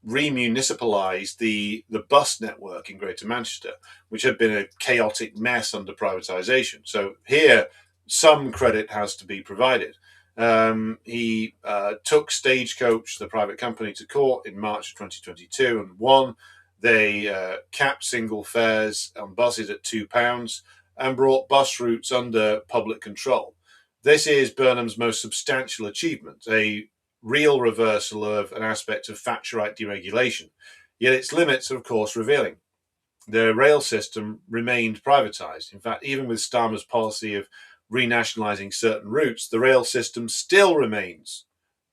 remunicipalized the bus network in Greater Manchester, which had been a chaotic mess under privatization. So here, some credit has to be provided. He took Stagecoach, the private company, to court in March of 2022 and won. They capped single fares on buses at £2 and brought bus routes under public control. This is Burnham's most substantial achievement, a real reversal of an aspect of Thatcherite deregulation, yet its limits are, of course, revealing. The rail system remained privatised. In fact, even with Starmer's policy of renationalising certain routes, the rail system still remains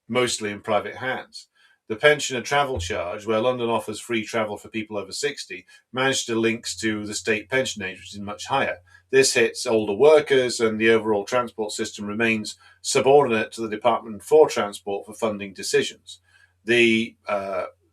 mostly in private hands. The pensioner travel charge, where London offers free travel for people over 60, Manchester links to the state pension age, which is much higher. This hits older workers, and the overall transport system remains subordinate to the Department for Transport for funding decisions. The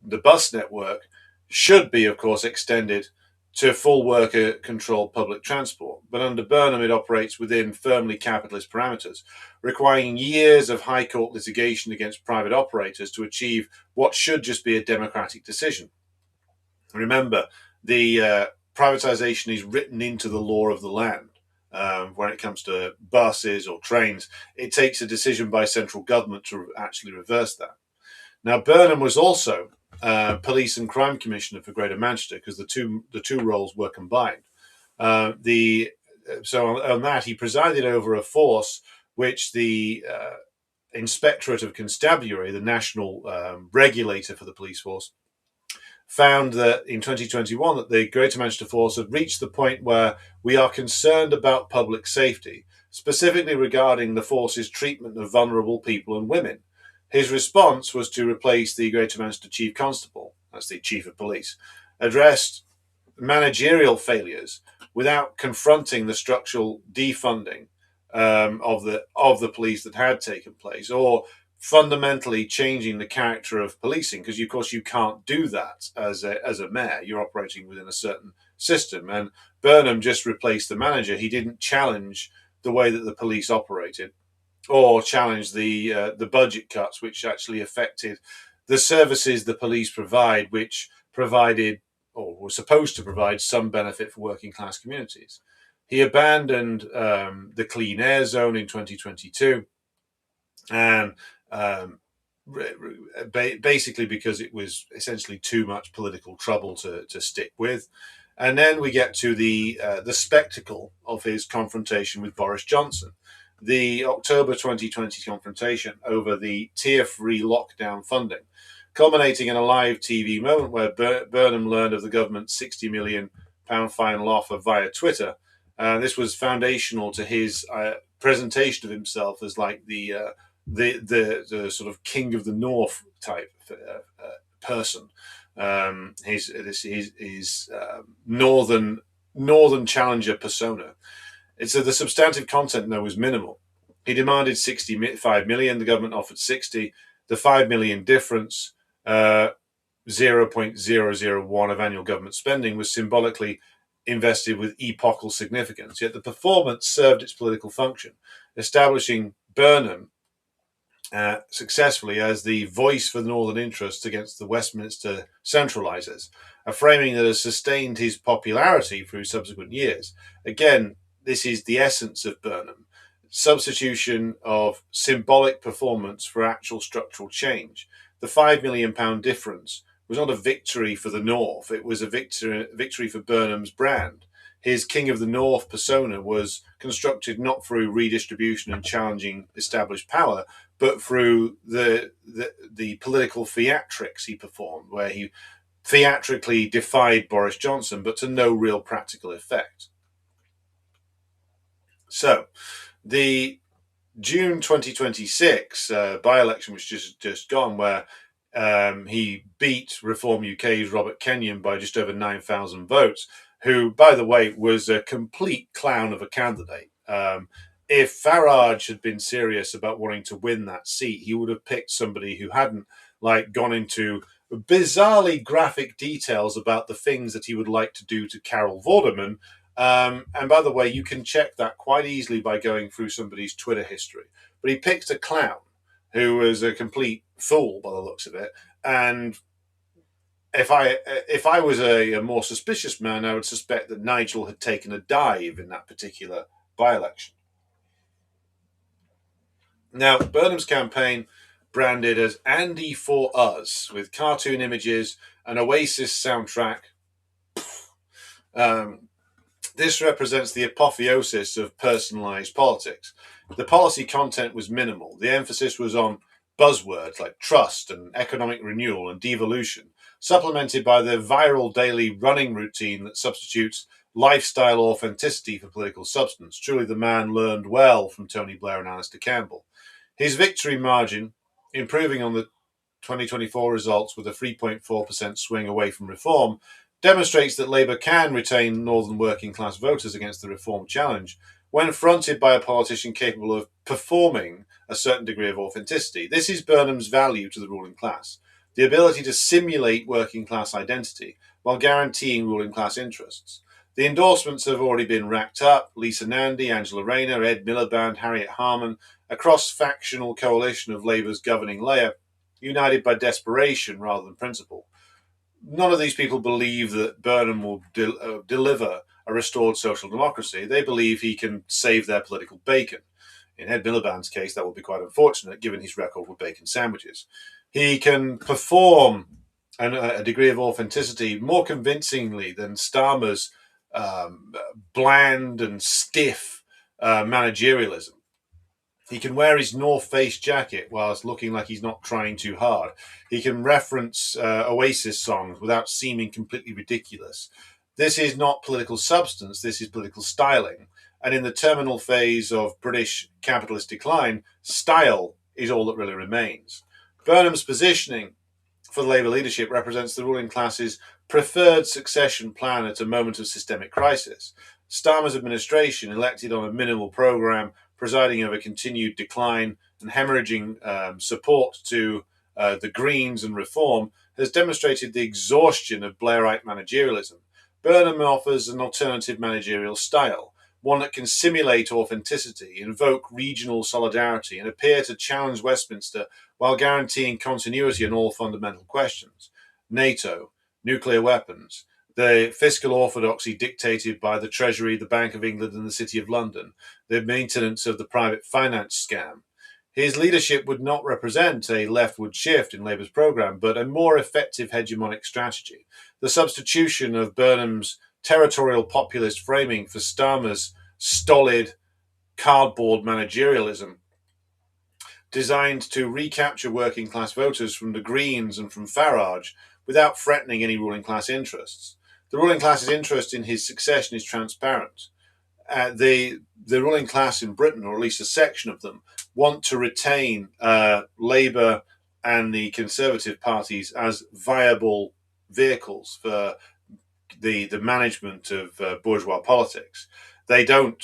bus network should be, of course, extended to full worker-controlled public transport, but under Burnham it operates within firmly capitalist parameters, requiring years of High Court litigation against private operators to achieve what should just be a democratic decision. Remember, the privatisation is written into the law of the land. When it comes to buses or trains, it takes a decision by central government to actually reverse that. Now, Burnham was also Police and Crime Commissioner for Greater Manchester because the two roles were combined. So on that, he presided over a force which the Inspectorate of Constabulary, the national regulator for the police force, found that in 2021 that the Greater Manchester force had reached the point where we are concerned about public safety, specifically regarding the force's treatment of vulnerable people and women. His response was to replace the Greater Manchester Chief Constable, that's the Chief of Police, addressed managerial failures without confronting the structural defunding of the police that had taken place, or fundamentally changing the character of policing, because of course you can't do that as a mayor. You're operating within a certain system, and Burnham just replaced the manager. He didn't challenge the way that the police operated, or challenge the budget cuts, which actually affected the services the police provide, which provided or were supposed to provide some benefit for working class communities. He abandoned the clean air zone in 2022, and basically because it was essentially too much political trouble to stick with. And then we get to the spectacle of his confrontation with Boris Johnson. The October 2020 confrontation over the tier-free lockdown funding, culminating in a live TV moment where Burnham learned of the government's £60 million final offer via Twitter. This was foundational to his presentation of himself as like the sort of king of the north type person. His northern challenger persona. The substantive content, though, was minimal. He demanded 65 million. The government offered 60. The 5 million difference, 0.001 of annual government spending, was symbolically invested with epochal significance. Yet the performance served its political function, establishing Burnham successfully as the voice for the northern interests against the Westminster centralisers, a framing that has sustained his popularity through subsequent years. Again, this is the essence of Burnham: substitution of symbolic performance for actual structural change. The £5 million difference was not a victory for the North, it was a victory for Burnham's brand. His King of the North persona was constructed not through redistribution and challenging established power, but through the political theatrics he performed, where he theatrically defied Boris Johnson, but to no real practical effect. So, the June 2026 by-election was just gone, where he beat Reform UK's Robert Kenyon by just over 9,000 votes, who, by the way, was a complete clown of a candidate. If Farage had been serious about wanting to win that seat, he would have picked somebody who hadn't gone into bizarrely graphic details about the things that he would like to do to Carol Vorderman. And by the way, you can check that quite easily by going through somebody's Twitter history. But he picked a clown who was a complete fool by the looks of it. And if I was a more suspicious man, I would suspect that Nigel had taken a dive in that particular by-election. Now, Burnham's campaign, branded as Andy for Us, with cartoon images, an Oasis soundtrack, this represents the apotheosis of personalised politics. The policy content was minimal. The emphasis was on buzzwords like trust and economic renewal and devolution, supplemented by the viral daily running routine that substitutes lifestyle authenticity for political substance. Truly, the man learned well from Tony Blair and Alistair Campbell. His victory margin, improving on the 2024 results with a 3.4% swing away from reform, demonstrates that Labour can retain northern working class voters against the reform challenge when fronted by a politician capable of performing a certain degree of authenticity. This is Burnham's value to the ruling class: the ability to simulate working class identity while guaranteeing ruling class interests. The endorsements have already been racked up: Lisa Nandy, Angela Rayner, Ed Miliband, Harriet Harman, a cross-factional coalition of Labour's governing layer, united by desperation rather than principle. None of these people believe that Burnham will deliver a restored social democracy. They believe he can save their political bacon. In Ed Miliband's case, that would be quite unfortunate, given his record with bacon sandwiches. He can perform a degree of authenticity more convincingly than Starmer's bland and stiff managerialism. He can wear his North Face jacket whilst looking like he's not trying too hard. He can reference Oasis songs without seeming completely ridiculous. This is not political substance, this is political styling. And in the terminal phase of British capitalist decline, style is all that really remains. Burnham's positioning for the Labour leadership represents the ruling class's preferred succession plan at a moment of systemic crisis. Starmer's administration, elected on a minimal programme, presiding over continued decline and hemorrhaging support to the Greens and reform, has demonstrated the exhaustion of Blairite managerialism. Burnham offers an alternative managerial style, one that can simulate authenticity, invoke regional solidarity, and appear to challenge Westminster while guaranteeing continuity on all fundamental questions: NATO, nuclear weapons, the fiscal orthodoxy dictated by the Treasury, the Bank of England, and the City of London, the maintenance of the private finance scam. His leadership would not represent a leftward shift in Labour's programme, but a more effective hegemonic strategy. The substitution of Burnham's territorial populist framing for Starmer's stolid, cardboard managerialism, designed to recapture working class voters from the Greens and from Farage without threatening any ruling class interests. The ruling class's interest in his succession is transparent. The ruling class in Britain, or at least a section of them, want to retain Labour and the Conservative parties as viable vehicles for the management of bourgeois politics. They don't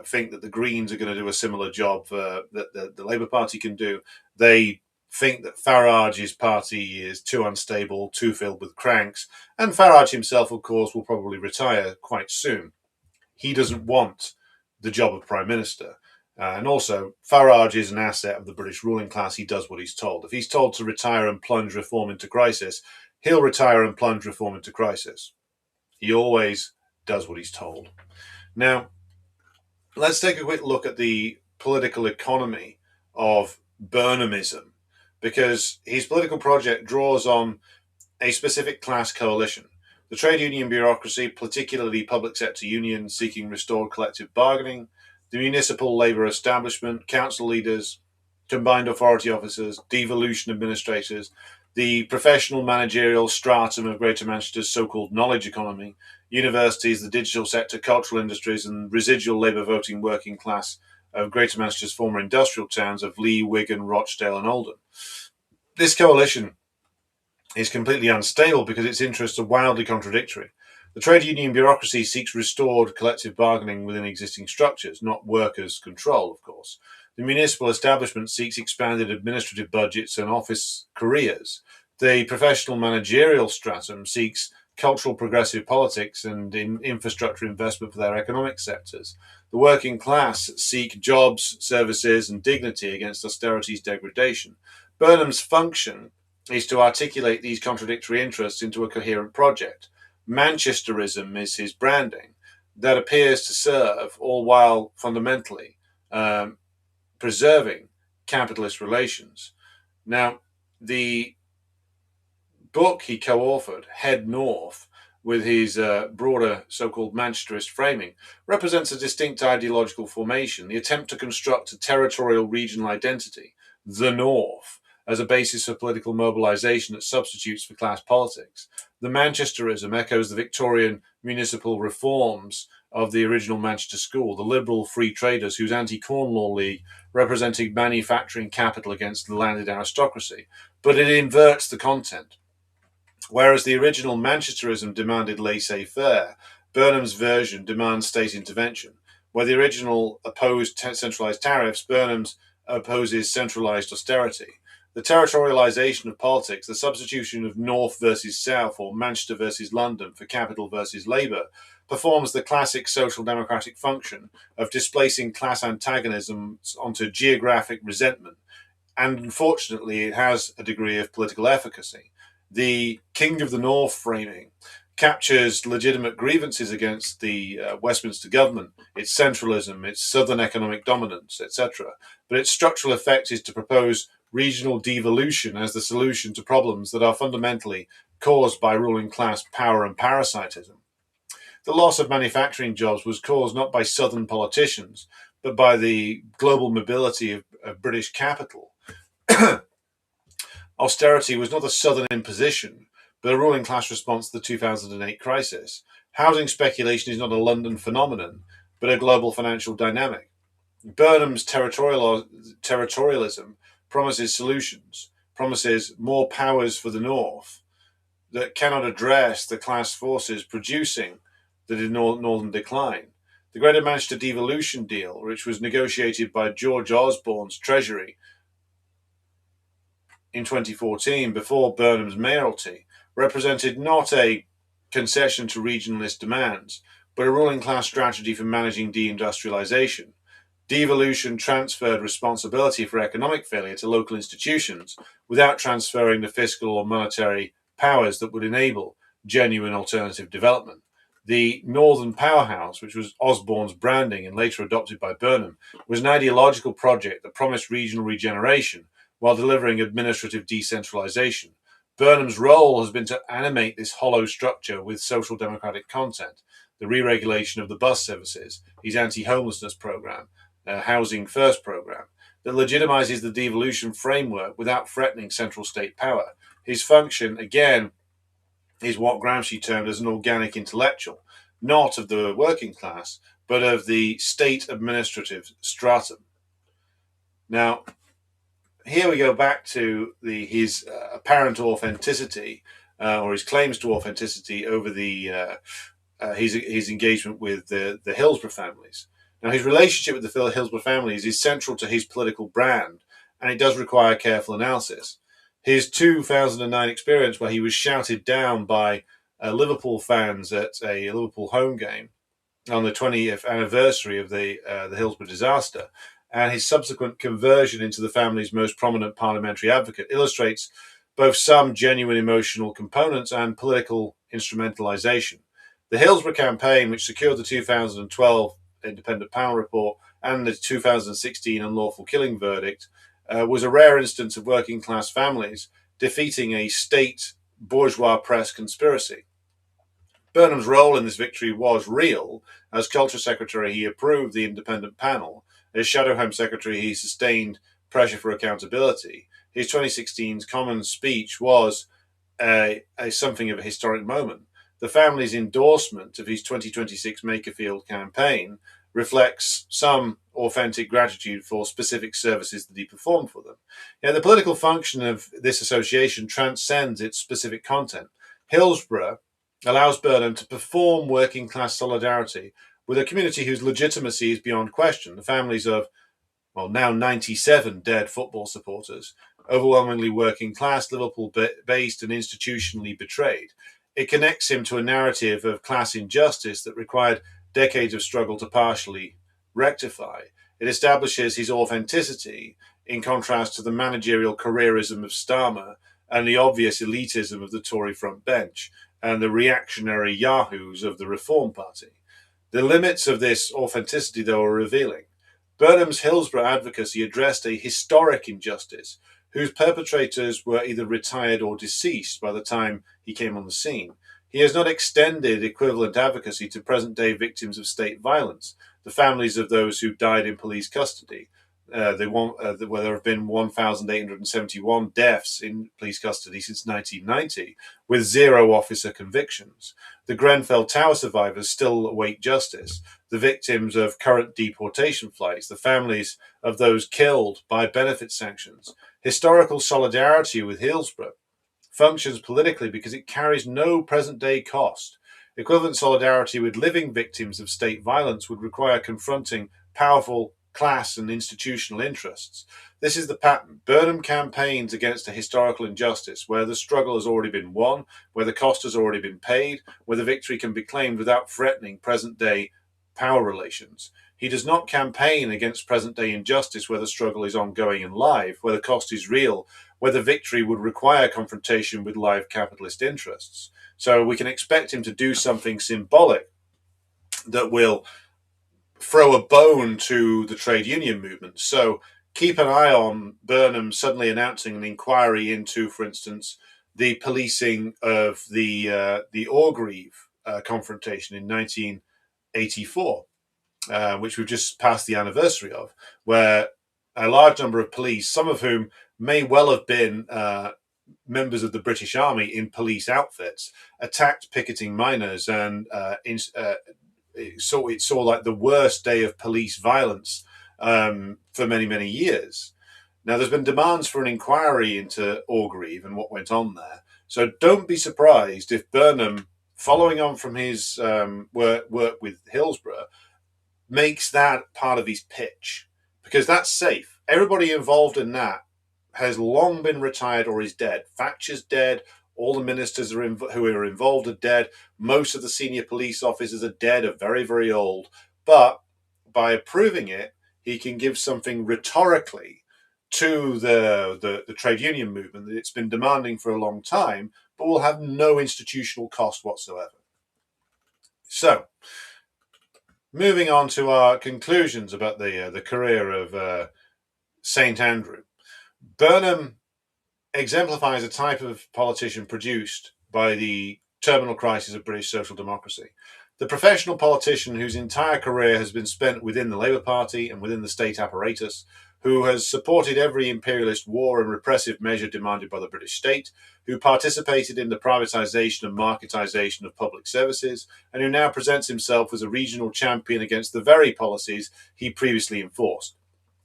think that the Greens are going to do a similar job that the Labour Party can do. They think that Farage's party is too unstable, too filled with cranks, and Farage himself, of course, will probably retire quite soon. He doesn't want the job of Prime Minister. And also, Farage is an asset of the British ruling class. He does what he's told. If he's told to retire and plunge reform into crisis, he'll retire and plunge reform into crisis. He always does what he's told. Now, let's take a quick look at the political economy of Burnhamism, because his political project draws on a specific class coalition. The trade union bureaucracy, particularly public sector unions seeking restored collective bargaining, the municipal labour establishment, council leaders, combined authority officers, devolution administrators, the professional managerial stratum of Greater Manchester's so-called knowledge economy, universities, the digital sector, cultural industries, and residual labour voting working class of Greater Manchester's former industrial towns of Lee, Wigan, Rochdale, and Oldham. This coalition is completely unstable because its interests are wildly contradictory. The trade union bureaucracy seeks restored collective bargaining within existing structures, not workers' control, of course. The municipal establishment seeks expanded administrative budgets and office careers. The professional managerial stratum seeks cultural progressive politics and infrastructure investment for their economic sectors. The working class seek jobs, services, and dignity against austerity's degradation. Burnham's function is to articulate these contradictory interests into a coherent project. Manchesterism is his branding that appears to serve, all while fundamentally preserving capitalist relations. Now, the book he co-authored, Head North, with his broader so-called Manchesterist framing, represents a distinct ideological formation, the attempt to construct a territorial regional identity, the North, as a basis for political mobilisation that substitutes for class politics. The Manchesterism echoes the Victorian municipal reforms of the original Manchester School, the liberal free traders whose anti-Corn Law League represented manufacturing capital against the landed aristocracy, but it inverts the content. Whereas the original Manchesterism demanded laissez-faire, Burnham's version demands state intervention. Where the original opposed centralised tariffs, Burnham's opposes centralised austerity. The territorialisation of politics, the substitution of North versus South or Manchester versus London for capital versus Labour, performs the classic social democratic function of displacing class antagonisms onto geographic resentment, and unfortunately it has a degree of political efficacy. The King of the North framing captures legitimate grievances against the Westminster government, its centralism, its southern economic dominance, etc. But its structural effect is to propose regional devolution as the solution to problems that are fundamentally caused by ruling class power and parasitism. The loss of manufacturing jobs was caused not by southern politicians, but by the global mobility of British capital. Austerity was not a southern imposition, but a ruling class response to the 2008 crisis. Housing speculation is not a London phenomenon, but a global financial dynamic. Burnham's territorialism promises solutions, promises more powers for the North that cannot address the class forces producing the northern decline. The Greater Manchester Devolution Deal, which was negotiated by George Osborne's Treasury in 2014 before Burnham's mayoralty, represented not a concession to regionalist demands, but a ruling class strategy for managing deindustrialization. Devolution transferred responsibility for economic failure to local institutions without transferring the fiscal or monetary powers that would enable genuine alternative development. The Northern Powerhouse, which was Osborne's branding and later adopted by Burnham, was an ideological project that promised regional regeneration while delivering administrative decentralization. Burnham's role has been to animate this hollow structure with social democratic content, the re-regulation of the bus services, his anti-homelessness program, Housing First program, that legitimizes the devolution framework without threatening central state power. His function, again, is what Gramsci termed as an organic intellectual, not of the working class, but of the state administrative stratum. Now, here we go back to his apparent authenticity, or his claims to authenticity over his engagement with the Hillsborough families. Now, his relationship with the Hillsborough families is central to his political brand and it does require careful analysis. His 2009 experience, where he was shouted down by Liverpool fans at a Liverpool home game on the 20th anniversary of the Hillsborough disaster, and his subsequent conversion into the family's most prominent parliamentary advocate, illustrates both some genuine emotional components and political instrumentalization. The Hillsborough campaign, which secured the 2012 independent panel report and the 2016 unlawful killing verdict, was a rare instance of working class families defeating a state bourgeois press conspiracy. Burnham's role in this victory was real. As Culture Secretary, he approved the independent panel. As Shadow Home Secretary, he sustained pressure for accountability. His 2016 Commons speech was something of a historic moment. The family's endorsement of his 2026 Makerfield campaign reflects some authentic gratitude for specific services that he performed for them. Now, the political function of this association transcends its specific content. Hillsborough allows Burnham to perform working class solidarity with a community whose legitimacy is beyond question. The families of, well, now 97 dead football supporters, overwhelmingly working class, Liverpool-based and institutionally betrayed. It connects him to a narrative of class injustice that required decades of struggle to partially rectify. It establishes his authenticity in contrast to the managerial careerism of Starmer and the obvious elitism of the Tory front bench and the reactionary yahoos of the Reform Party. The limits of this authenticity, though, are revealing. Burnham's Hillsborough advocacy addressed a historic injustice whose perpetrators were either retired or deceased by the time he came on the scene. He has not extended equivalent advocacy to present-day victims of state violence, the families of those who died in police custody. Where there have been 1,871 deaths in police custody since 1990, with 0 officer convictions. The Grenfell Tower survivors still await justice. The victims of current deportation flights, the families of those killed by benefit sanctions. Historical solidarity with Hillsborough functions politically because it carries no present-day cost. Equivalent solidarity with living victims of state violence would require confronting powerful class and institutional interests. This is the pattern. Burnham campaigns against a historical injustice where the struggle has already been won, where the cost has already been paid, where the victory can be claimed without threatening present-day power relations. He does not campaign against present-day injustice where the struggle is ongoing and live, where the cost is real, where the victory would require confrontation with live capitalist interests. So we can expect him to do something symbolic that will throw a bone to the trade union movement. So keep an eye on Burnham suddenly announcing an inquiry into, for instance, the policing of the Orgreave confrontation in 1984, which we've just passed the anniversary of, where a large number of police, some of whom may well have been members of the British Army in police outfits, attacked picketing miners and it saw like the worst day of police violence for many, many years. Now, there's been demands for an inquiry into Orgreave and what went on there. So don't be surprised if Burnham, following on from his work with Hillsborough, makes that part of his pitch, because that's safe. Everybody involved in that has long been retired or is dead. Thatcher's dead. All the ministers who are involved are dead. Most of the senior police officers are dead, are very, very old. But by approving it, he can give something rhetorically to the trade union movement that it's been demanding for a long time, but will have no institutional cost whatsoever. So, moving on to our conclusions about the career of St. Andrew. Burnham exemplifies a type of politician produced by the terminal crisis of British social democracy. The professional politician whose entire career has been spent within the Labour Party and within the state apparatus, who has supported every imperialist war and repressive measure demanded by the British state, who participated in the privatisation and marketisation of public services, and who now presents himself as a regional champion against the very policies he previously enforced.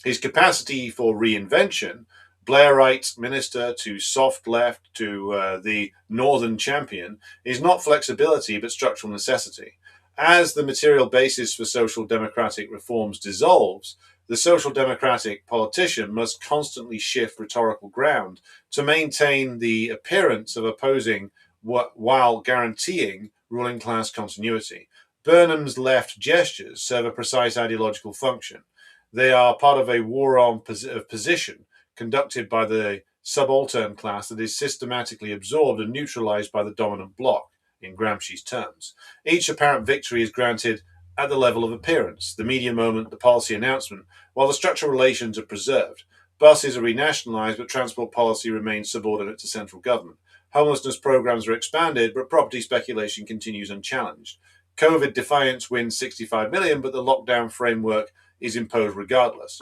His capacity for reinvention, Blairite minister to soft left to the northern champion, is not flexibility but structural necessity. As the material basis for social democratic reforms dissolves, the social democratic politician must constantly shift rhetorical ground to maintain the appearance of opposing while guaranteeing ruling class continuity. Burnham's left gestures serve a precise ideological function. They are part of a war on position conducted by the subaltern class that is systematically absorbed and neutralized by the dominant bloc, in Gramsci's terms. Each apparent victory is granted at the level of appearance, the media moment, the policy announcement, while the structural relations are preserved. Buses are renationalized, but transport policy remains subordinate to central government. Homelessness programs are expanded, but property speculation continues unchallenged. COVID defiance wins 65 million, but the lockdown framework is imposed regardless.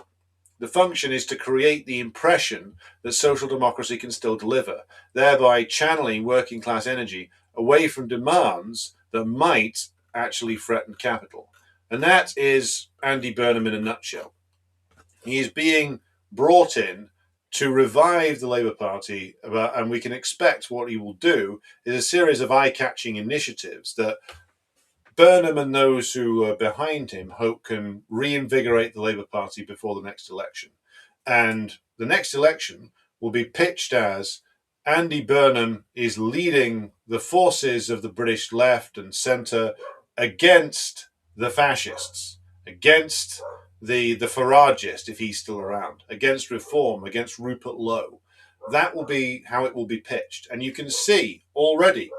The function is to create the impression that social democracy can still deliver, thereby channeling working class energy away from demands that might actually threaten capital. And that is Andy Burnham in a nutshell. He is being brought in to revive the Labour Party, and we can expect what he will do is a series of eye-catching initiatives that Burnham and those who are behind him hope can reinvigorate the Labour Party before the next election. And the next election will be pitched as Andy Burnham is leading the forces of the British left and centre against the fascists, against the Faragist, if he's still around, against reform, against Rupert Lowe. That will be how it will be pitched. And you can see already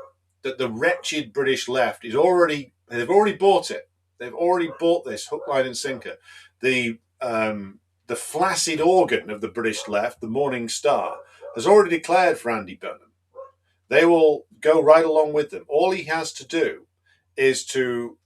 that the wretched British left they've already bought it. They've already bought this hook, line, and sinker. The flaccid organ of the British left, the Morning Star, has already declared for Andy Burnham. They will go right along with them. All he has to do is to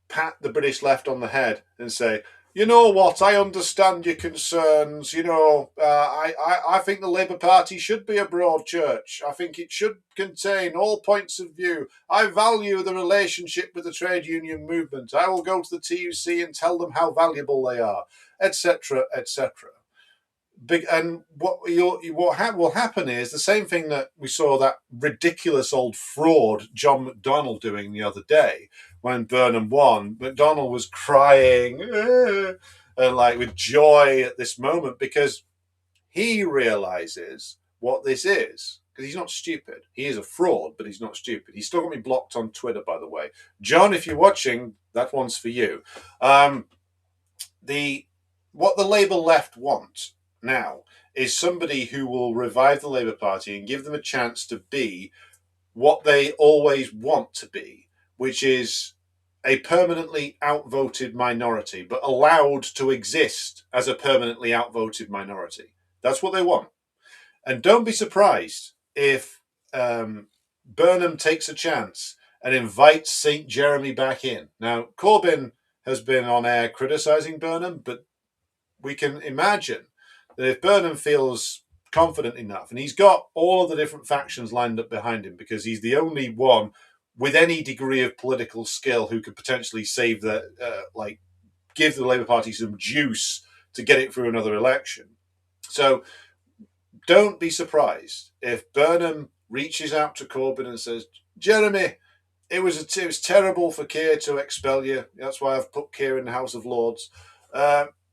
pat the British left on the head and say, you know what, I understand your concerns. I think the Labour Party should be a broad church. I think it should contain all points of view. I value the relationship with the trade union movement. I will go to the TUC and tell them how valuable they are, etc., etc. And what will happen is the same thing that we saw that ridiculous old fraud John McDonnell doing the other day when Burnham won. McDonnell was crying and like with joy at this moment because he realizes what this is. Because he's not stupid. He is a fraud, but he's not stupid. He's still got me blocked on Twitter, by the way. John, if you're watching, that one's for you. What the Labour left want now is somebody who will revive the Labour Party and give them a chance to be what they always want to be, which is a permanently outvoted minority, but allowed to exist as a permanently outvoted minority. That's what they want. And don't be surprised if Burnham takes a chance and invites St. Jeremy back in. Now, Corbyn has been on air criticising Burnham, but we can imagine that if Burnham feels confident enough, and he's got all of the different factions lined up behind him because he's the only one with any degree of political skill who could potentially save give the Labour Party some juice to get it through another election. So don't be surprised if Burnham reaches out to Corbyn and says, Jeremy, it was terrible for Keir to expel you. That's why I've put Keir in the House of Lords.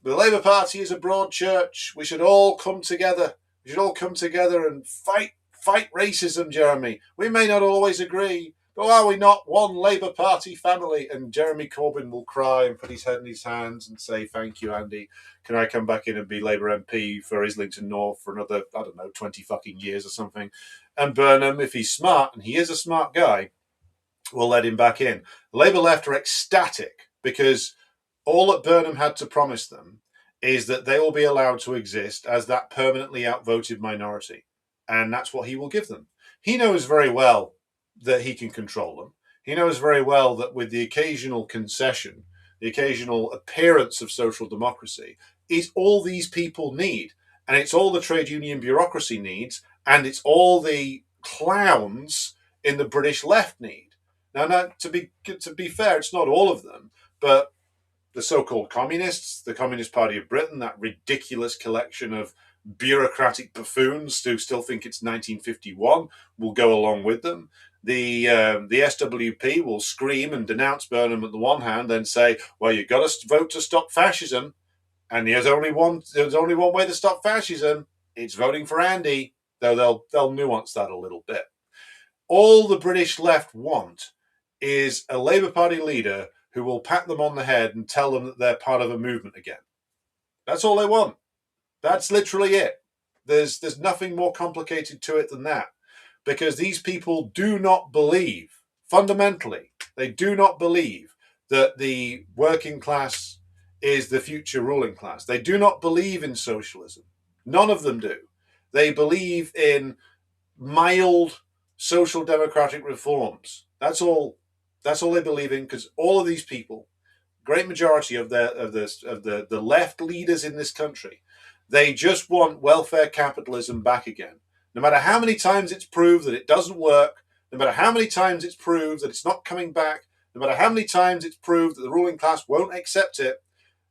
The Labour Party is a broad church. We should all come together. We should all come together and fight racism, Jeremy. We may not always agree, but are we not one Labour Party family? And Jeremy Corbyn will cry and put his head in his hands and say, thank you, Andy. Can I come back in and be Labour MP for Islington North for another, 20 fucking years or something? And Burnham, if he's smart, and he is a smart guy, will let him back in. The Labour left are ecstatic because all that Burnham had to promise them is that they will be allowed to exist as that permanently outvoted minority. And that's what he will give them. He knows very well that he can control them. He knows very well that with the occasional concession, the occasional appearance of social democracy, is all these people need. And it's all the trade union bureaucracy needs. And it's all the clowns in the British left need. Now, to be fair, it's not all of them, but the so-called communists, the Communist Party of Britain, that ridiculous collection of bureaucratic buffoons who still think it's 1951, will go along with them. The SWP will scream and denounce Burnham at the one hand, then say, well, you've got to vote to stop fascism. And there's only one way to stop fascism. It's voting for Andy, though they'll nuance that a little bit. All the British left want is a Labour Party leader who will pat them on the head and tell them that they're part of a movement again. That's all they want. That's literally it. There's nothing more complicated to it than that, because these people do not believe, fundamentally, they do not believe that the working class is the future ruling class. They do not believe in socialism. None of them do. They believe in mild social democratic reforms. That's all they believe in, because all of these people, great majority of the left leaders in this country, they just want welfare capitalism back again. No matter how many times it's proved that it doesn't work, no matter how many times it's proved that it's not coming back, no matter how many times it's proved that the ruling class won't accept it,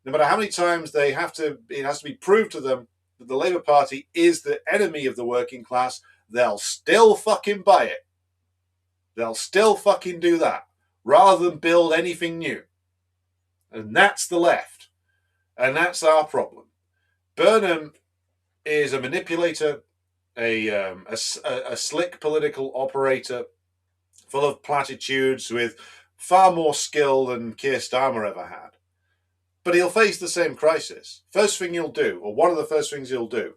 no matter how many times it has to be proved to them that the Labour Party is the enemy of the working class, they'll still fucking buy it. They'll still fucking do that, rather than build anything new. And that's the left. And that's our problem. Burnham is a manipulator, a slick political operator, full of platitudes, with far more skill than Keir Starmer ever had. But he'll face the same crisis. First thing he'll do, or one of the first things he'll do,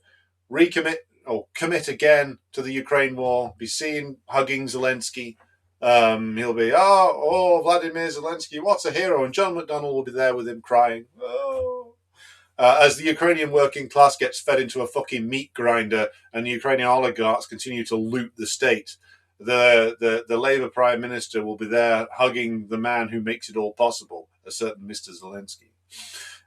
commit again to the Ukraine war, be seen hugging Zelensky. He'll be, Vladimir Zelensky, what's a hero? And John McDonnell will be there with him crying. As the Ukrainian working class gets fed into a fucking meat grinder and the Ukrainian oligarchs continue to loot the state, the Labour Prime Minister will be there hugging the man who makes it all possible, a certain Mr. Zelensky.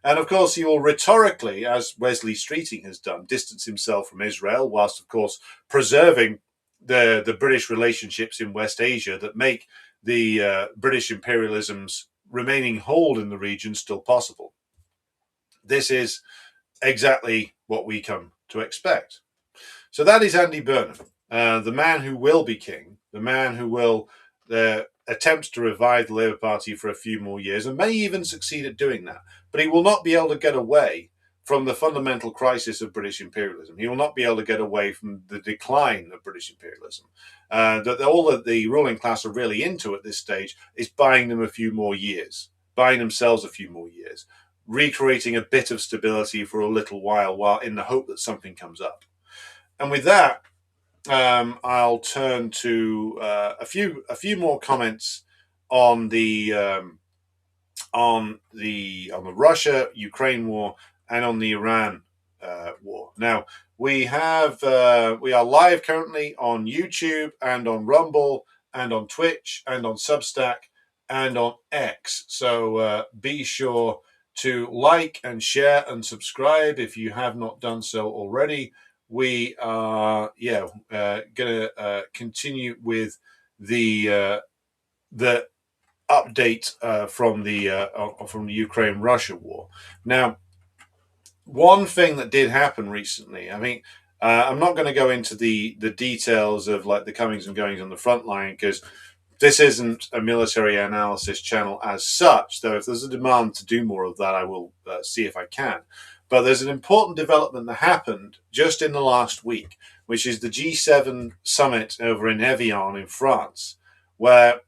And of course, he will rhetorically, as Wesley Streeting has done, distance himself from Israel, whilst, of course, preserving the British relationships in West Asia that make the British imperialism's remaining hold in the region still possible. This is exactly what we come to expect. So that is Andy Burnham, the man who will be king, the man who will attempt to revive the Labour Party for a few more years, and may even succeed at doing that. But he will not be able to get away from the fundamental crisis of British imperialism. He will not be able to get away from the decline of British imperialism. All that the ruling class are really into at this stage is buying them a few more years, buying themselves a few more years, recreating a bit of stability for a little while in the hope that something comes up. And with that, I'll turn to a few more comments on the Russia-Ukraine war and on the Iran war. Now we are live currently on YouTube and on Rumble and on Twitch and on Substack and on X. So be sure to like and share and subscribe if you have not done so already. We are going to continue with the update from the Ukraine-Russia war. Now, one thing that did happen recently, I mean, I'm not going to go into the details of like the comings and goings on the front line, because this isn't a military analysis channel as such, though if there's a demand to do more of that, I will see if I can. But there's an important development that happened just in the last week, which is the G7 summit over in Evian in France, where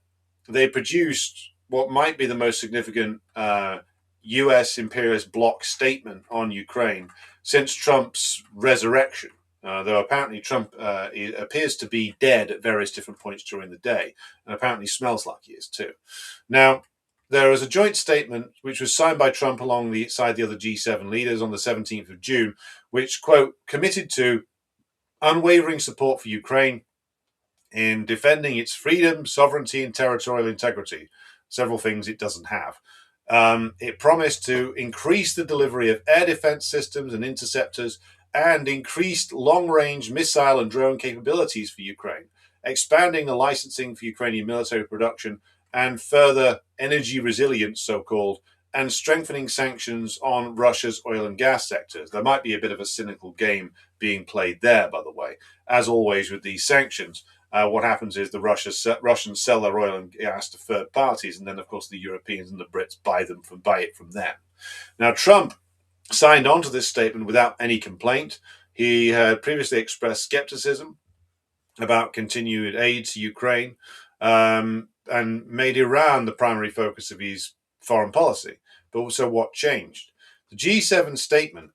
they produced what might be the most significant US imperialist bloc statement on Ukraine since Trump's resurrection. Though apparently Trump appears to be dead at various different points during the day, and apparently smells like he is too. Now, there was a joint statement which was signed by Trump alongside the other G7 leaders on the 17th of June, which, quote, committed to unwavering support for Ukraine in defending its freedom, sovereignty, and territorial integrity, several things it doesn't have. It promised to increase the delivery of air defense systems and interceptors and increased long-range missile and drone capabilities for Ukraine, expanding the licensing for Ukrainian military production and further energy resilience, so-called, and strengthening sanctions on Russia's oil and gas sectors. There might be a bit of a cynical game being played there, by the way. As always with these sanctions, what happens is the Russians sell their oil and gas to third parties, and then, of course, the Europeans and the Brits buy it from them. Now, Trump signed on to this statement without any complaint. He had previously expressed skepticism about continued aid to Ukraine, and made Iran the primary focus of his foreign policy. But also, what changed? The G7 statement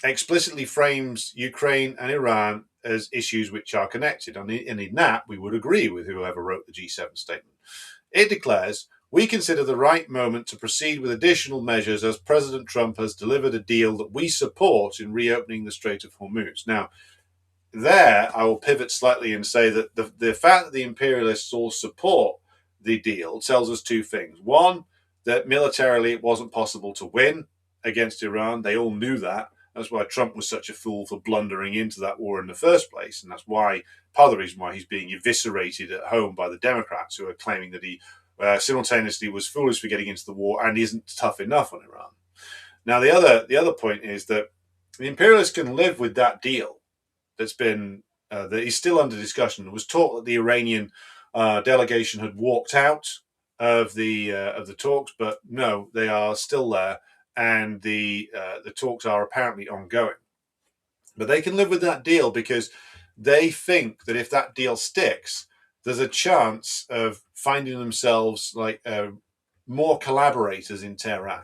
explicitly frames Ukraine and Iran as issues which are connected. And in that, we would agree with whoever wrote the G7 statement. It declares, we consider the right moment to proceed with additional measures as President Trump has delivered a deal that we support in reopening the Strait of Hormuz. Now, there, I will pivot slightly and say that the fact that the imperialists all support the deal tells us two things. One, that militarily it wasn't possible to win against Iran. They all knew that. That's why Trump was such a fool for blundering into that war in the first place. And that's why, part of the reason why he's being eviscerated at home by the Democrats, who are claiming that he simultaneously was foolish for getting into the war and isn't tough enough on Iran. Now, the other point is that the imperialists can live with that deal that's been that is still under discussion. There was talk that the Iranian delegation had walked out of the talks, but no, they are still there, and the talks are apparently ongoing. But they can live with that deal because they think that if that deal sticks, there's a chance of finding themselves like more collaborators in Tehran.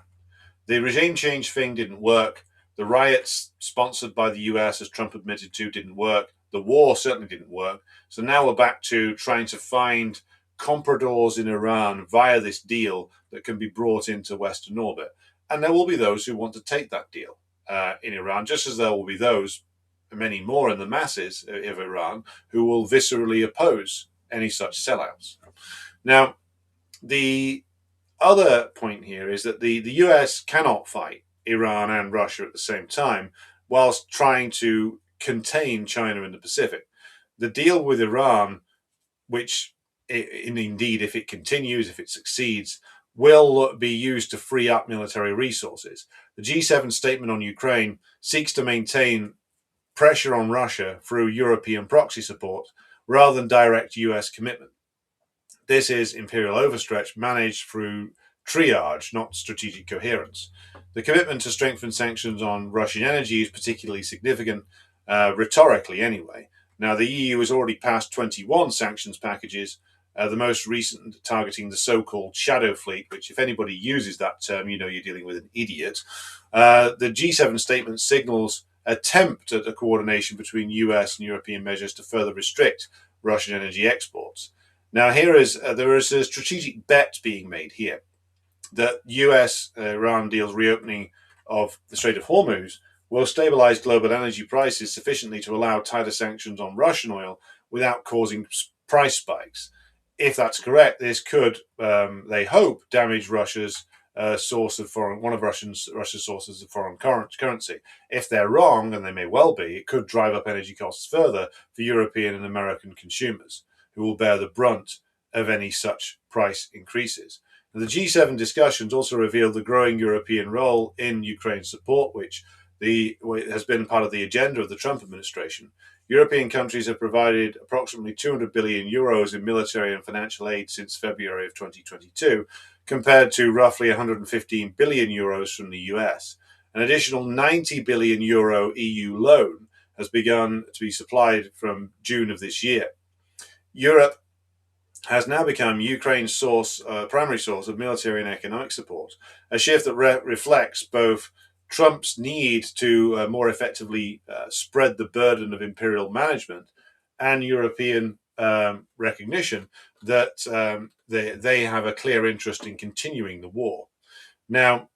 The regime change thing didn't work. The riots sponsored by the US, as Trump admitted to, didn't work. The war certainly didn't work. So now we're back to trying to find compradors in Iran via this deal that can be brought into Western orbit. And there will be those who want to take that deal in Iran, just as there will be those, many more in the masses of Iran, who will viscerally oppose any such sellouts. Now, the other point here is that the US cannot fight Iran and Russia at the same time whilst trying to contain China in the Pacific. The deal with Iran, which indeed, if it continues, if it succeeds, will be used to free up military resources. The G7 statement on Ukraine seeks to maintain pressure on Russia through European proxy support rather than direct US commitment. This is imperial overstretch managed through triage, not strategic coherence. The commitment to strengthen sanctions on Russian energy is particularly significant, rhetorically anyway. Now, the EU has already passed 21 sanctions packages, the most recent targeting the so-called shadow fleet, which if anybody uses that term, you know you're dealing with an idiot. The G7 statement signals attempt at a coordination between US and European measures to further restrict Russian energy exports. Now, there is a strategic bet being made here that US-Iran deal's reopening of the Strait of Hormuz will stabilize global energy prices sufficiently to allow tighter sanctions on Russian oil without causing price spikes. If that's correct, this could, they hope, damage Russia's source of one of Russia's sources of foreign currency. If they're wrong, and they may well be, it could drive up energy costs further for European and American consumers, who will bear the brunt of any such price increases. And the G7 discussions also revealed the growing European role in Ukraine support, which has been part of the agenda of the Trump administration. European countries have provided approximately 200 billion euros in military and financial aid since February of 2022, compared to roughly 115 billion euros from the US. An additional 90 billion euro EU loan has begun to be supplied from June of this year. Europe has now become Ukraine's primary source of military and economic support, a shift that reflects both Trump's need to more effectively spread the burden of imperial management and European recognition that they have a clear interest in continuing the war. Now,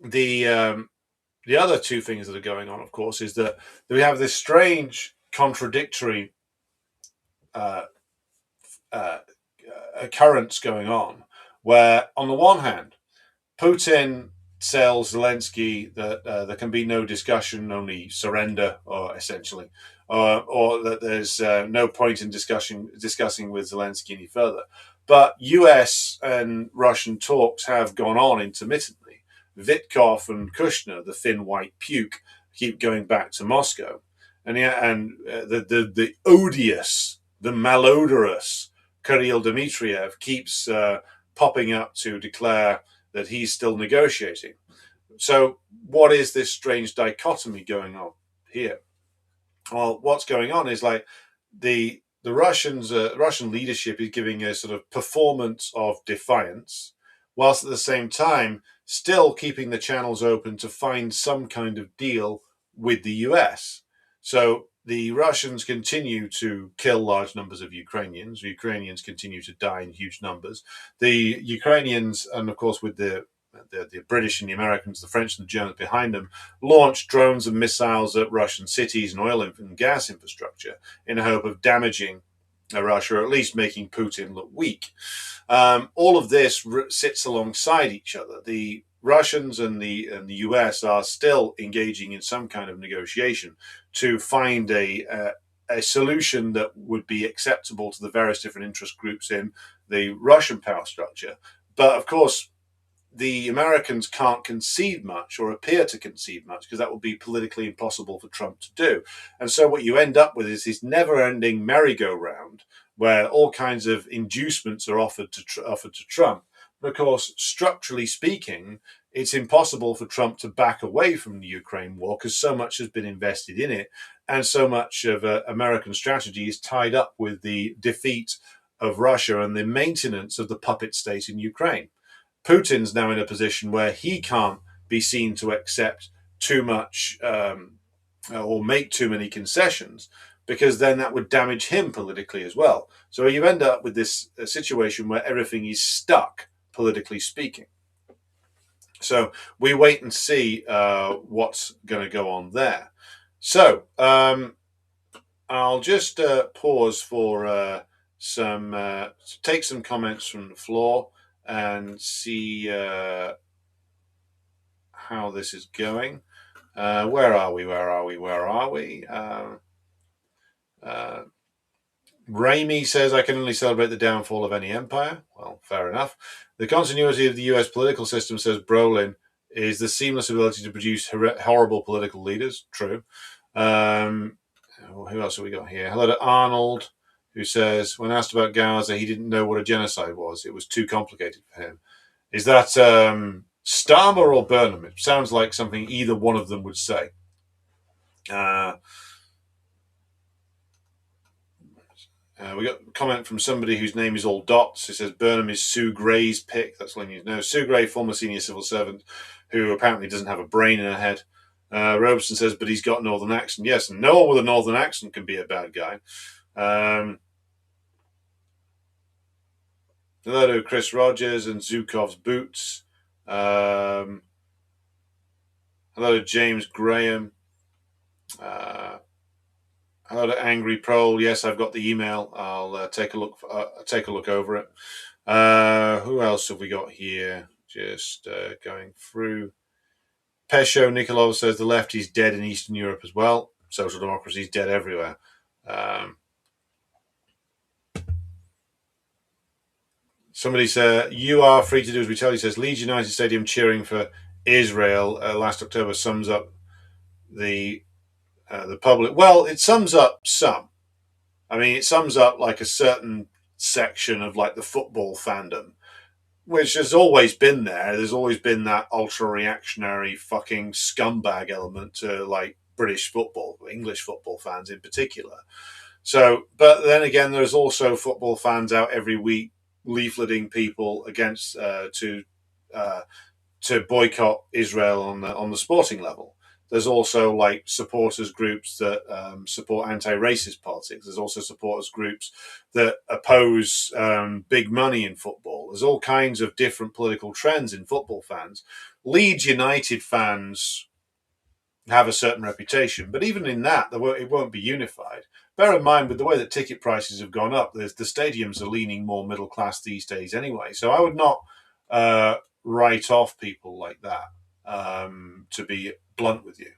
the other two things that are going on, of course, is that we have this strange, contradictory occurrence going on, where on the one hand, Putin tells Zelensky that there can be no discussion, only surrender, or essentially, or that there's no point in discussing with Zelensky any further. But US and Russian talks have gone on intermittently. Vitkov and Kushner, the thin white puke, keep going back to Moscow, and the odious, the malodorous Kirill Dmitriev keeps popping up to declare that he's still negotiating. So what is this strange dichotomy going on here? Well, what's going on is like the Russian leadership is giving a sort of performance of defiance, whilst at the same time still keeping the channels open to find some kind of deal with the US. So the Russians continue to kill large numbers of Ukrainians. Ukrainians continue to die in huge numbers. The Ukrainians, and of course with the British and the Americans, the French and the Germans behind them, launched drones and missiles at Russian cities and oil and gas infrastructure in the hope of damaging Russia, or at least making Putin look weak. All of this sits alongside each other. The Russians and the US are still engaging in some kind of negotiation to find a solution that would be acceptable to the various different interest groups in the Russian power structure. But of course, the Americans can't concede much or appear to concede much because that would be politically impossible for Trump to do. And so what you end up with is this never-ending merry-go-round where all kinds of inducements are offered to Trump. But of course, structurally speaking, it's impossible for Trump to back away from the Ukraine war because so much has been invested in it, and so much of American strategy is tied up with the defeat of Russia and the maintenance of the puppet state in Ukraine. Putin's now in a position where he can't be seen to accept too much or make too many concessions, because then that would damage him politically as well. So you end up with this situation where everything is stuck, politically speaking. So we wait and see what's going to go on there. So I'll just pause for take some comments from the floor and see how this is going. Where are we? Raimi says, I can only celebrate the downfall of any empire. Well, fair enough. The continuity of the US political system, says Brolin, is the seamless ability to produce horrible political leaders. True. Who else have we got here? Hello to Arnold, who says, when asked about Gaza, he didn't know what a genocide was. It was too complicated for him. Is that Starmer or Burnham? It sounds like something either one of them would say. We got a comment from somebody whose name is all dots. It says Burnham is Sue Gray's pick. That's when you know. Sue Gray, former senior civil servant, who apparently doesn't have a brain in her head. Robeson says, but he's got a northern accent. Yes, no one with a northern accent can be a bad guy. Hello to Chris Rogers and Zhukov's Boots. Hello to James Graham. Hello to Angry Prole. Yes, I've got the email. I'll take a look over it. Who else have we got here? Just going through. Pesho Nikolov says the left is dead in Eastern Europe as well. Social democracy is dead everywhere. Somebody said, you are free to do as we tell you, says Leeds United Stadium cheering for Israel last October sums up the public. Well, it sums up some. I mean, it sums up like a certain section of like the football fandom, which has always been there. There's always been that ultra-reactionary fucking scumbag element to like British football, English football fans in particular. So, but then again, there's also football fans out every week leafleting people against to boycott Israel on the sporting level. There's also like supporters groups that support anti-racist politics. There's also supporters groups that oppose big money in football. There's all kinds of different political trends in football fans. Leeds United fans have a certain reputation, but even in that, it won't be unified. Bear in mind, with the way that ticket prices have gone up, the stadiums are leaning more middle class these days anyway. So I would not write off people like that, to be blunt with you.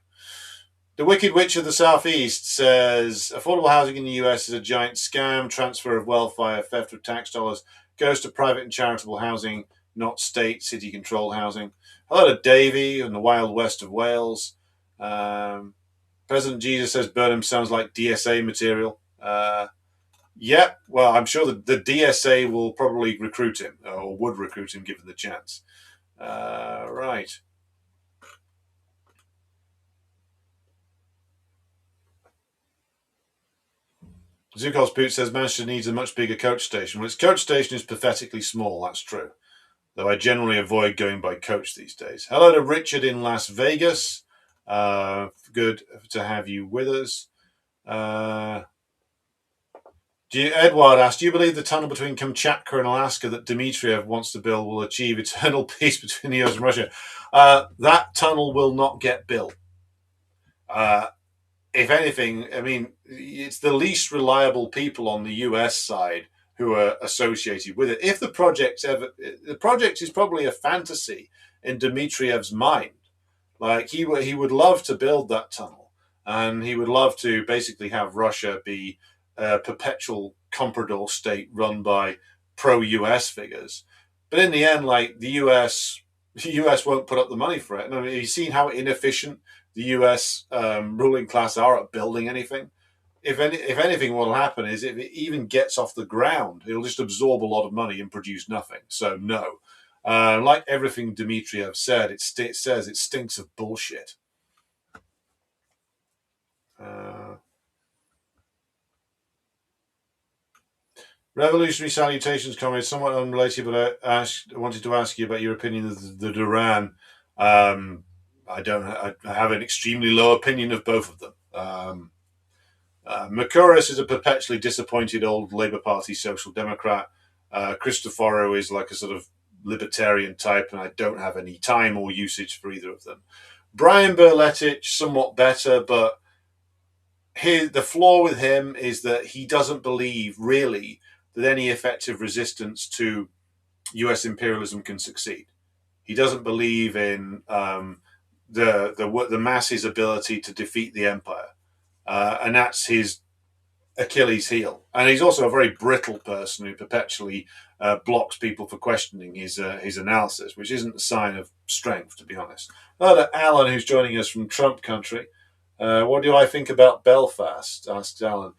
The Wicked Witch of the Southeast says, affordable housing in the US is a giant scam. Transfer of wealth via theft of tax dollars goes to private and charitable housing, not state, city-controlled housing. Hello to Davey in the Wild West of Wales. President Jesus says Burnham sounds like DSA material. Yeah, well, I'm sure the DSA will probably recruit him, or would recruit him given the chance. Right. Zukos Boot says Manchester needs a much bigger coach station. Well, its coach station is pathetically small, that's true. Though I generally avoid going by coach these days. Hello to Richard in Las Vegas. Good to have you with us. Edward asked, do you believe the tunnel between Kamchatka and Alaska that Dmitriev wants to build will achieve eternal peace between the US and Russia? That tunnel will not get built. If anything, I mean, it's the least reliable people on the US side who are associated with it. If the project is probably a fantasy in Dmitriev's mind. Like he would love to build that tunnel, and he would love to basically have Russia be a perpetual comprador state run by pro-US figures. But in the end, like the US won't put up the money for it. And I mean, you've seen how inefficient the US ruling class are at building anything. If anything, what will happen is if it even gets off the ground, it'll just absorb a lot of money and produce nothing. So no. Like everything Dmitriev said, it says it stinks of bullshit. Revolutionary salutations, comrades. Somewhat unrelated, but I wanted to ask you about your opinion of the Duran. I have an extremely low opinion of both of them. Makuris is a perpetually disappointed old Labour Party Social Democrat. Christoforo is like a sort of libertarian type, and I don't have any time or usage for either of them. Brian Berletich, somewhat better, but the flaw with him is that he doesn't believe really that any effective resistance to US imperialism can succeed. He doesn't believe in the masses' ability to defeat the empire, and that's his Achilles heel. And he's also a very brittle person who perpetually blocks people for questioning his analysis, which isn't a sign of strength, to be honest. Hello, Alan, who's joining us from Trump country. What do I think about Belfast? Asked Alan.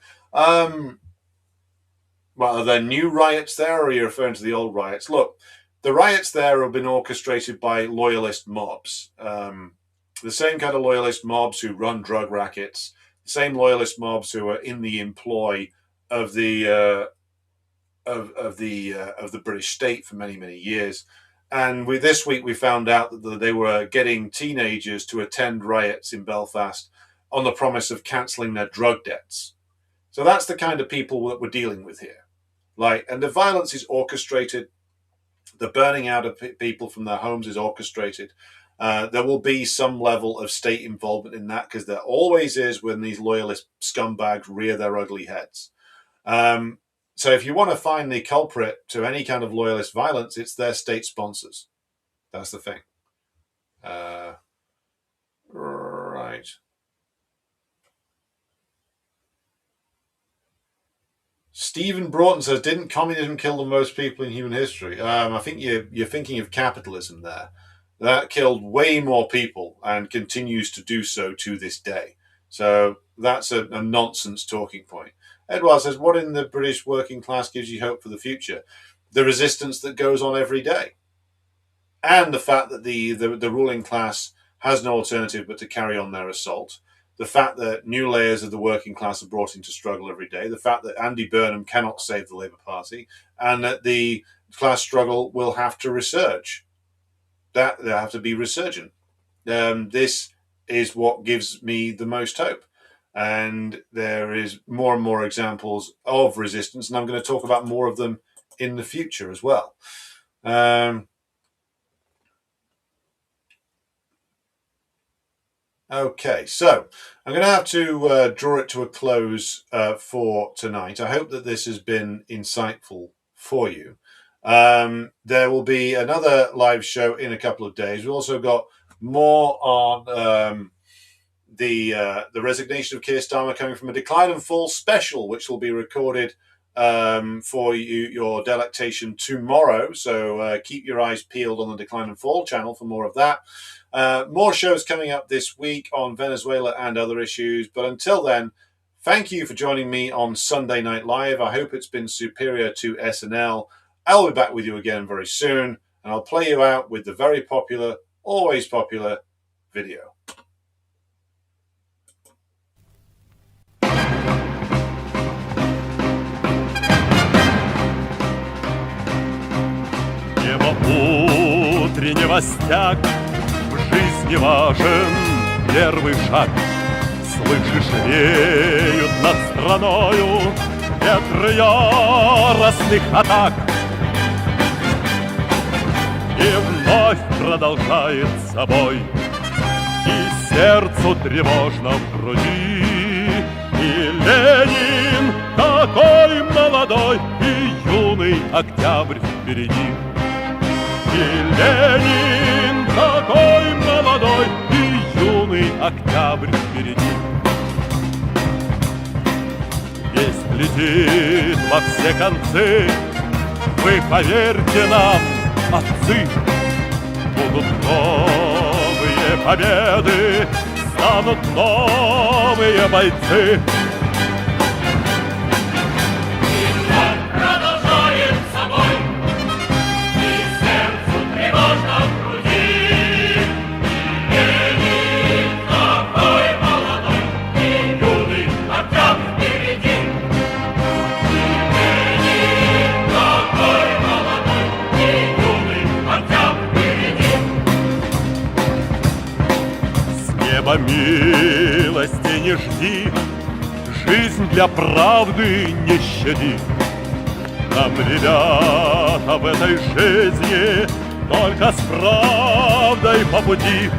Well, are there new riots there, or are you referring to the old riots? Look, the riots there have been orchestrated by loyalist mobs. The same kind of loyalist mobs who run drug rackets, the same loyalist mobs who are in the employ of the British state for many, many years. And this week we found out that they were getting teenagers to attend riots in Belfast on the promise of cancelling their drug debts. So that's the kind of people that we're dealing with here. And the violence is orchestrated. The burning out of people from their homes is orchestrated. There will be some level of state involvement in that, because there always is when these loyalist scumbags rear their ugly heads. So if you want to find the culprit to any kind of loyalist violence, it's their state sponsors. That's the thing. Right. Stephen Broughton says, didn't communism kill the most people in human history? I think you're thinking of capitalism there. That killed way more people and continues to do so to this day. So that's a nonsense talking point. Edward says, what in the British working class gives you hope for the future? The resistance that goes on every day. And the fact that the ruling class has no alternative but to carry on their assault. The fact that new layers of the working class are brought into struggle every day. The fact that Andy Burnham cannot save the Labour Party. And that the class struggle will have to resurge. That they have to be resurgent. This is what gives me the most hope. And there is more and more examples of resistance, and I'm going to talk about more of them in the future as well. Okay, so I'm going to have to draw it to a close for tonight. I hope that this has been insightful for you. There will be another live show in a couple of days. We've also got more on the resignation of Keir Starmer coming from a Decline and Fall special, which will be recorded for your delectation tomorrow. So keep your eyes peeled on the Decline and Fall channel for more of that. More shows coming up this week on Venezuela and other issues. But until then, thank you for joining me on Sunday Night Live. I hope it's been superior to SNL. I'll be back with you again very soon, and I'll play you out with the very popular, always popular video. и невостяк, в жизни важен первый шаг. Слышишь, веют над страною ветры яростных атак. И вновь продолжает собой, и сердцу тревожно в груди. И Ленин такой молодой, и юный октябрь впереди. И Ленин такой молодой, и юный октябрь впереди. Весть летит во все концы, вы поверьте нам, отцы, будут новые победы, станут новые бойцы. Продолжает собой, и сердцу тревожно в груди. И Ленин такой молодой, и юный октябрь впереди. И Ленин такой молодой, и юный октябрь впереди. С неба милости не жди, жизнь для правды не щади. Нам, ребята, в этой жизни только с правдой по пути.